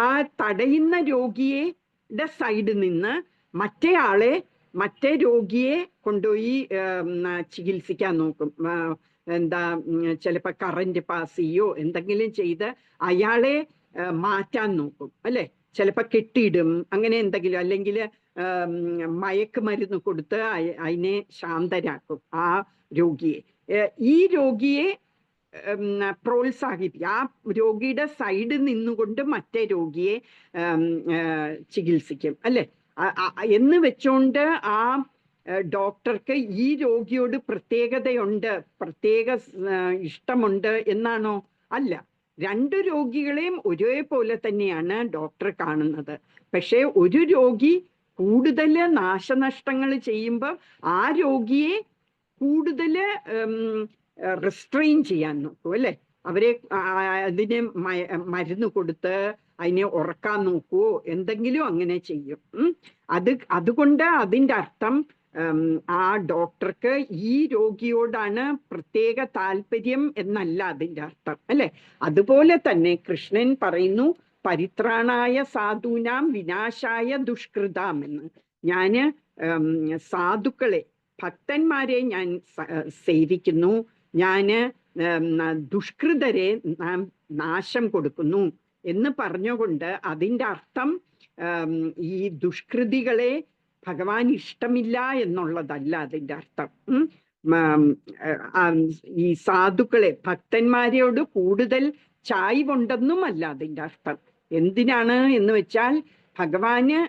ആ തടയുന്ന രോഗിയുടെ സൈഡിൽ നിന്ന് മറ്റേ രോഗിയെ കൊണ്ടുപോയി ചികിത്സിക്കാൻ നോക്കും. ചിലപ്പോ കറന്റ് പാസ് ചെയ്യോ എന്തെങ്കിലും ചെയ്ത് അയാളെ മാറ്റാൻ നോക്കും, അല്ലെ? ചിലപ്പോ കെട്ടിയിടും, അങ്ങനെ എന്തെങ്കിലും, അല്ലെങ്കിൽ മയക്കുമരുന്ന് കൊടുത്ത് അതിനെ ശാന്തരാക്കും ആ രോഗിയെ. ഈ രോഗിയെ പ്രോത്സാഹിപ്പിക്കും. ആ രോഗിയുടെ സൈഡിൽ നിന്നുകൊണ്ട് മറ്റേ രോഗിയെ ചികിത്സിക്കും, അല്ലെ? എന്ന് വെച്ചോണ്ട് ആ ഡോക്ടർക്ക് ഈ രോഗിയോട് പ്രത്യേകതയുണ്ട്, പ്രത്യേക ഇഷ്ടമുണ്ട് എന്നാണോ? അല്ല. രണ്ടു രോഗികളെയും ഒരേപോലെ തന്നെയാണ് ഡോക്ടർ കാണുന്നത്. പക്ഷെ ഒരു രോഗി കൂടുതൽ നാശനഷ്ടങ്ങൾ ചെയ്യുമ്പോൾ ആ രോഗിയെ കൂടുതൽ റിസ്ട്രെയിൻ ചെയ്യാൻ നോക്കൂ, അല്ലെ? അവരെ അതിന് മരുന്ന് കൊടുത്ത് അതിനെ ഉറക്കാൻ നോക്കുവോ എന്തെങ്കിലും അങ്ങനെ ചെയ്യും. അതുകൊണ്ട് അതിൻ്റെ അർത്ഥം ആ ഡോക്ടർക്ക് ഈ രോഗിയോടാണ് പ്രത്യേക താല്പര്യം എന്നല്ല അതിൻ്റെ അർത്ഥം, അല്ലെ? അതുപോലെ തന്നെ കൃഷ്ണൻ പറയുന്നു പരിത്രാണായ സാധൂനാം വിനാശായ ദുഷ്കൃതാം എന്ന്. ഞാന് സാധുക്കളെ, ഭക്തന്മാരെ ഞാൻ സേവിക്കുന്നു, ഞാന് ദുഷ്കൃതരെ നാശം കൊടുക്കുന്നു എന്ന് പറഞ്ഞുകൊണ്ട് അതിൻ്റെ അർത്ഥം ഈ ദുഷ്കൃതികളെ ഭഗവാൻ ഇഷ്ടമില്ല എന്നുള്ളതല്ല അതിൻ്റെ അർത്ഥം. ഈ സാധുക്കളെ, ഭക്തന്മാരോട് കൂടുതൽ ചായ്വുണ്ടെന്നും അല്ല അതിൻ്റെ അർത്ഥം. എന്തിനാണ് എന്ന് വെച്ചാൽ ഭഗവാന്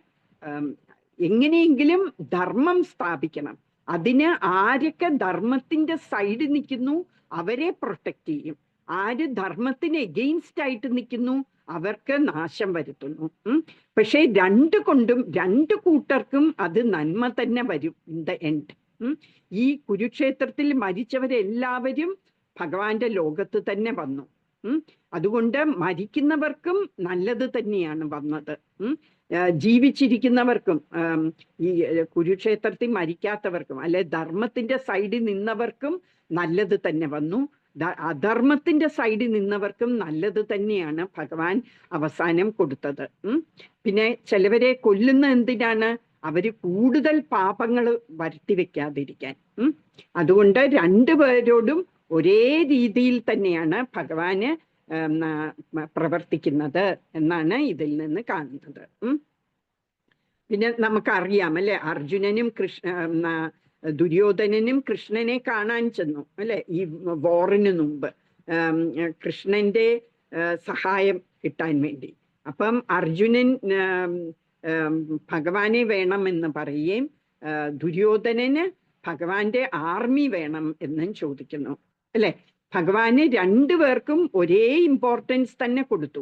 എങ്ങനെയെങ്കിലും ധർമ്മം സ്ഥാപിക്കണം. അതിന് ആരൊക്കെ ധർമ്മത്തിന്റെ സൈഡിൽ നിൽക്കുന്നു അവരെ പ്രൊട്ടക്ട് ചെയ്യും. ആര് ധർമ്മത്തിന് എഗെയിൻസ്റ്റ് ആയിട്ട് നിൽക്കുന്നു അവർക്ക് നാശം വരുത്തുന്നു. പക്ഷേ രണ്ടു കൂട്ടർക്കും അത് നന്മ തന്നെ വരും ഇൻ ദ എൻഡ്. ഈ കുരുക്ഷേത്രത്തിൽ മരിച്ചവരെല്ലാവരും ഭഗവാന്റെ ലോകത്ത് തന്നെ വന്നു. അതുകൊണ്ട് മരിക്കുന്നവർക്കും നല്ലത് തന്നെയാണ് വന്നത്. ജീവിച്ചിരിക്കുന്നവർക്കും ഈ കുരുക്ഷേത്രത്തിൽ മരിക്കാത്തവർക്കും അല്ലെ ധർമ്മത്തിന്റെ സൈഡിൽ നിന്നവർക്കും നല്ലത് തന്നെ വന്നു. അധർമ്മത്തിന്റെ സൈഡിൽ നിന്നവർക്കും നല്ലത് തന്നെയാണ് ഭഗവാൻ അവസാനം കൊടുത്തത്. പിന്നെ ചിലവരെ കൊല്ലുന്ന എന്തിനാണ്? അവര് കൂടുതൽ പാപങ്ങൾ വരുത്തി വെക്കാതിരിക്കാൻ. അതുകൊണ്ട് രണ്ടുപേരോടും ഒരേ രീതിയിൽ തന്നെയാണ് ഭഗവാന് പ്രവർത്തിക്കുന്നത് എന്നാണ് ഇതിൽ നിന്ന് കാണുന്നത്. പിന്നെ നമുക്കറിയാം അല്ലെ, അർജുനനും ദുര്യോധനനും കൃഷ്ണനെ കാണാൻ ചെന്നു അല്ലെ, ഈ വോറിന് മുമ്പ് കൃഷ്ണന്റെ സഹായം കിട്ടാൻ വേണ്ടി. അപ്പം അർജുനൻ ഭഗവാനെ വേണമെന്ന് പറയുകയും ദുര്യോധനന് ഭഗവാന്റെ ആർമി വേണം എന്നും ചോദിക്കുന്നു അല്ലെ. ഭഗവാന് രണ്ടുപേർക്കും ഒരേ ഇമ്പോർട്ടൻസ് തന്നെ കൊടുത്തു.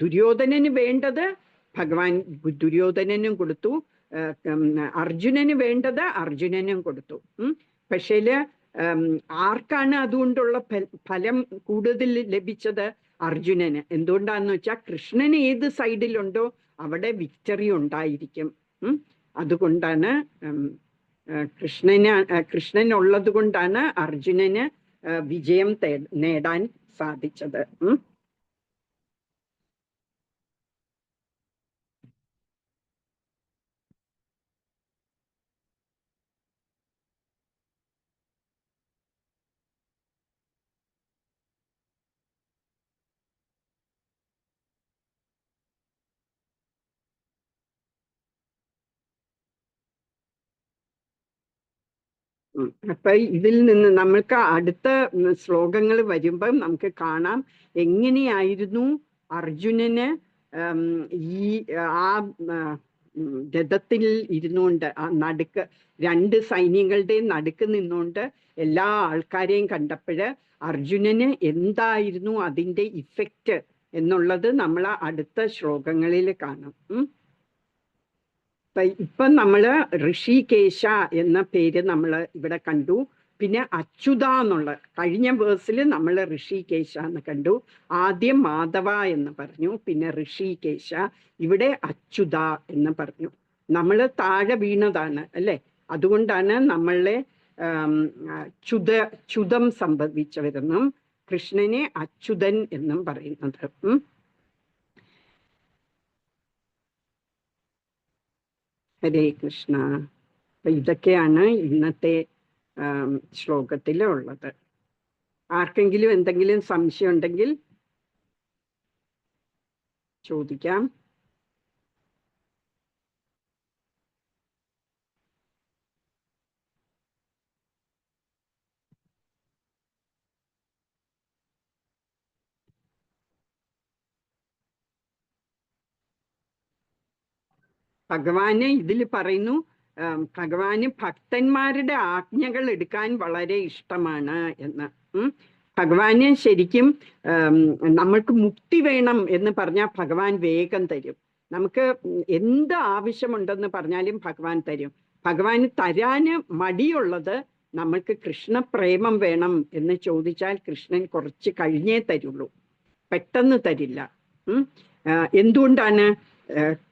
ദുര്യോധനന് വേണ്ടത് ഭഗവാൻ ദുര്യോധനനും കൊടുത്തു, അർജുനന് വേണ്ടത് അർജുനനും കൊടുത്തു. പക്ഷേ ആർക്കാണ് അതുകൊണ്ടുള്ള ഫലം കൂടുതൽ ലഭിച്ചത്? അർജുനന്. എന്തുകൊണ്ടാന്ന് വെച്ചാൽ കൃഷ്ണൻ ഏത് സൈഡിലുണ്ടോ അവിടെ വിക്ടറി ഉണ്ടായിരിക്കും. അതുകൊണ്ടാണ് കൃഷ്ണൻ ഉള്ളത് കൊണ്ടാണ് അർജുനന് വിജയം നേടാൻ സാധിച്ചത്. അപ്പൊ ഇതിൽ നിന്ന് നമ്മൾക്ക് അടുത്ത ശ്ലോകങ്ങൾ വരുമ്പം നമുക്ക് കാണാം എങ്ങനെയായിരുന്നു അർജുനന് ഈ ആ രഥത്തിൽ ഇരുന്നുകൊണ്ട് ആ നടുക്ക് രണ്ട് സൈന്യങ്ങളുടെയും നടുക്ക് നിന്നുകൊണ്ട് എല്ലാ ആൾക്കാരെയും കണ്ടപ്പോഴ് അർജുനന് എന്തായിരുന്നു അതിൻ്റെ ഇഫക്റ്റ് എന്നുള്ളത് നമ്മൾ അടുത്ത ശ്ലോകങ്ങളിൽ കാണും. ഇപ്പം നമ്മൾ ഋഷികേശ എന്ന പേര് നമ്മൾ ഇവിടെ കണ്ടു. പിന്നെ അച്യുത എന്നുള്ള കഴിഞ്ഞ വേഴ്സിൽ നമ്മൾ ഋഷികേശ എന്ന് കണ്ടു. ആദ്യം മാധവ എന്ന് പറഞ്ഞു, പിന്നെ ഋഷികേശ, ഇവിടെ അച്യുത എന്ന് പറഞ്ഞു. നമ്മൾ താഴെ വീണതാണ് അല്ലേ, അതുകൊണ്ടാണ് നമ്മളെ ച്യുതം സംഭവിച്ചവരെന്നും കൃഷ്ണനെ അച്യുതൻ എന്നും പറയുന്നത്. ഹരേ കൃഷ്ണ. അപ്പൊ ഇതൊക്കെയാണ് ഇന്നത്തെ ശ്ലോകത്തിൽ ഉള്ളത്. ആർക്കെങ്കിലും എന്തെങ്കിലും സംശയം ഉണ്ടെങ്കിൽ ചോദിക്കാം. ഭഗവാന് ഇതിൽ പറയുന്നു, ഭഗവാന് ഭക്തന്മാരുടെ ആജ്ഞകൾ എടുക്കാൻ വളരെ ഇഷ്ടമാണ് എന്ന്. ഭഗവാന് ശരിക്കും നമ്മൾക്ക് മുക്തി വേണം എന്ന് പറഞ്ഞാൽ ഭഗവാൻ വേഗം തരും. നമുക്ക് എന്ത് ആവശ്യമുണ്ടെന്ന് പറഞ്ഞാലും ഭഗവാൻ തരും. ഭഗവാന് തരാന് മടിയുള്ളത് നമ്മൾക്ക് കൃഷ്ണപ്രേമം വേണം എന്ന് ചോദിച്ചാൽ കൃഷ്ണൻ കുറച്ച് കഴിഞ്ഞേ തരുള്ളൂ, പെട്ടെന്ന് തരില്ല. എന്തുകൊണ്ടാണ്?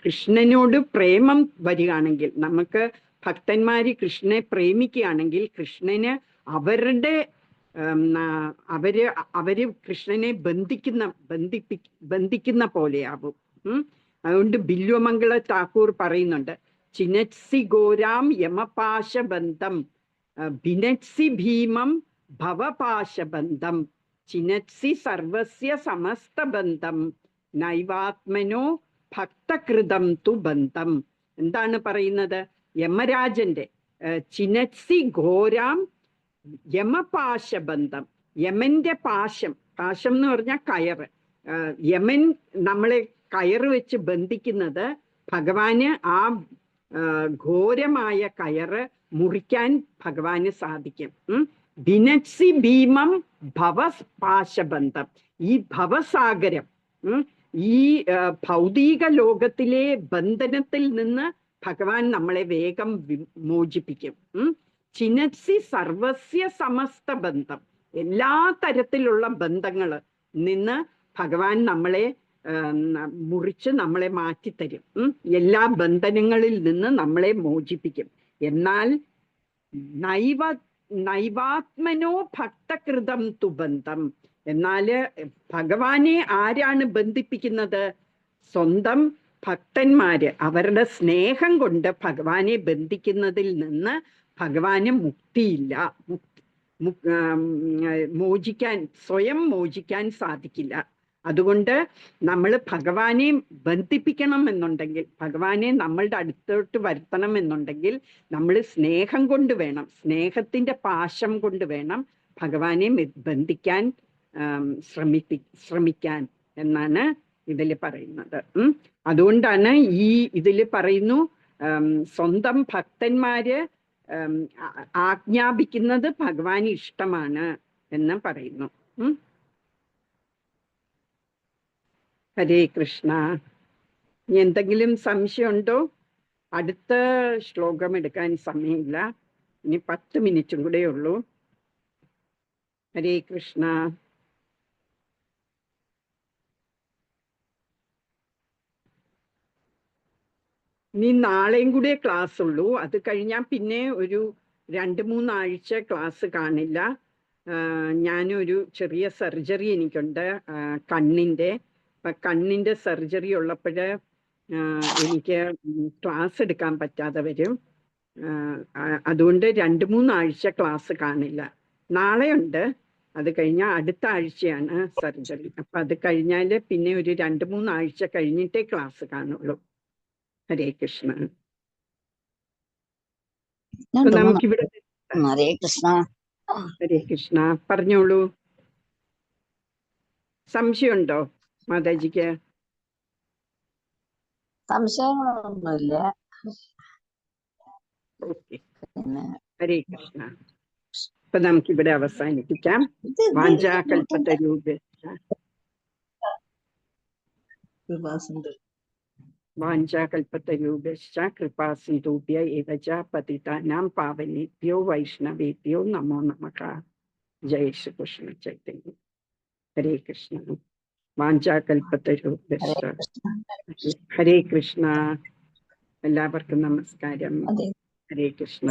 കൃഷ്ണനോട് പ്രേമം വരികയാണെങ്കിൽ, നമുക്ക് ഭക്തന്മാര് കൃഷ്ണനെ പ്രേമിക്കുകയാണെങ്കിൽ കൃഷ്ണന് അവര് കൃഷ്ണനെ ബന്ധിക്കുന്ന പോലെയാവും. അതുകൊണ്ട് ബില്വമംഗള ഠാക്കൂർ പറയുന്നുണ്ട്, ചിനത്സി ഗോരാം യമപാശബന്ധം ഭിനത്സി ഭീമം ഭവപാശബന്ധം ചിനത്സി സർവസ്യ സമസ്തബന്ധം നൈവാത്മനോ ഭക്തകൃതം തു ബന്ധം. എന്താണ് പറയുന്നത്? യമരാജന്റെ ചിനത്സി ഘോരാം യമപാശബന്ധം, യമന്റെ പാശം എന്ന് പറഞ്ഞാൽ കയറ്. യമൻ നമ്മളെ കയറ് വെച്ച് ബന്ധിക്കുന്നത്, ഭഗവാന് ആ ഘോരമായ കയറ് മുറിക്കാൻ ഭഗവാന് സാധിക്കും. ഭിനത്സി ഭീമം ഭവപാശബന്ധം, ഈ ഭവസാഗരം ഈ ഭൗതിക ലോകത്തിലെ ബന്ധനത്തിൽ നിന്ന് ഭഗവാൻ നമ്മളെ വേഗം മോചിപ്പിക്കും. ചിനസി സർവസ്യ സമസ്ത ബന്ധം, എല്ലാ തരത്തിലുള്ള ബന്ധങ്ങൾ നിന്ന് ഭഗവാൻ നമ്മളെ മുറിച്ച് നമ്മളെ മാറ്റിത്തരും. എല്ലാ ബന്ധനങ്ങളിൽ നിന്ന് നമ്മളെ മോചിപ്പിക്കും. എന്നാൽ നൈവാത്മനോ ഭക്തകൃതം തു ബന്ധം, എന്നാല് ഭഗവാനെ ആരാണ് ബന്ധിപ്പിക്കുന്നത്? സ്വന്തം ഭക്തന്മാര് അവരുടെ സ്നേഹം കൊണ്ട് ഭഗവാനെ ബന്ധിക്കുന്നതിൽ നിന്ന് ഭഗവാന് മുക്തിയില്ല, സ്വയം മോചിക്കാൻ സാധിക്കില്ല. അതുകൊണ്ട് നമ്മൾ ഭഗവാനെ ബന്ധിപ്പിക്കണം എന്നുണ്ടെങ്കിൽ, ഭഗവാനെ നമ്മളുടെ അടുത്തോട്ട് വരുത്തണം എന്നുണ്ടെങ്കിൽ നമ്മൾ സ്നേഹം കൊണ്ട് വേണം, സ്നേഹത്തിന്റെ പാശം കൊണ്ട് വേണം ഭഗവാനെ ബന്ധിക്കാൻ ശ്രമിക്കാൻ എന്നാണ് ഇതിൽ പറയുന്നത്. അതുകൊണ്ടാണ് ഈ ഇതിൽ പറയുന്നു, സ്വന്തം ഭക്തന്മാര് ആജ്ഞാപിക്കുന്നത് ഭഗവാന് ഇഷ്ടമാണ് എന്ന് പറയുന്നു. ഹരേ കൃഷ്ണ. ഇനി എന്തെങ്കിലും സംശയമുണ്ടോ? അടുത്ത ശ്ലോകം എടുക്കാൻ സമയമില്ല, ഇനി 10 മിനിറ്റും കൂടെ ഉള്ളൂ. ഹരേ കൃഷ്ണ. ഇനി നാളെയും കൂടെ ക്ലാസ് ഉള്ളൂ. അത് കഴിഞ്ഞാൽ പിന്നെ ഒരു 2-3 ആഴ്ച ക്ലാസ് കാണില്ല. ഞാനൊരു ചെറിയ സർജറി എനിക്കുണ്ട് കണ്ണിൻ്റെ സർജറി ഉള്ളപ്പോൾ എനിക്ക് ക്ലാസ് എടുക്കാൻ പറ്റാതെ വരും. അതുകൊണ്ട് 2-3 ആഴ്ച ക്ലാസ് കാണില്ല. നാളെയുണ്ട്, അത് കഴിഞ്ഞാൽ അടുത്ത ആഴ്ചയാണ് സർജറി. അപ്പം അത് കഴിഞ്ഞാൽ പിന്നെ ഒരു 2-3 ആഴ്ച കഴിഞ്ഞിട്ടേ ക്ലാസ് കാണുള്ളൂ. ഹരേ കൃഷ്ണ. നമുക്കിവിടെ ഹരേ കൃഷ്ണ. ഹരേ കൃഷ്ണ. പറഞ്ഞോളൂ. സംശയമുണ്ടോ മാതാജിക്ക്? സംശയങ്ങളൊന്നുമില്ല. ഓക്കെ, ഹരേ കൃഷ്ണ. അപ്പൊ നമുക്കിവിടെ അവസാനിപ്പിക്കാം. വാഞ്ചാകൽപതരൂപശ്ച കൃപാസിന്ധുഭ്യ ഏവ ച പതിതാനാം പാവനേഭ്യോ വൈഷ്ണവേഭ്യോ നമോ നമഃ. ജയ ശ്രീകൃഷ്ണ ചൈതന്യ. ഹരേ കൃഷ്ണ. വാഞ്ചാകൽപതരൂപശ്ച. ഹരേ കൃഷ്ണ. എല്ലാവർക്കും നമസ്കാരം. ഹരേ കൃഷ്ണ.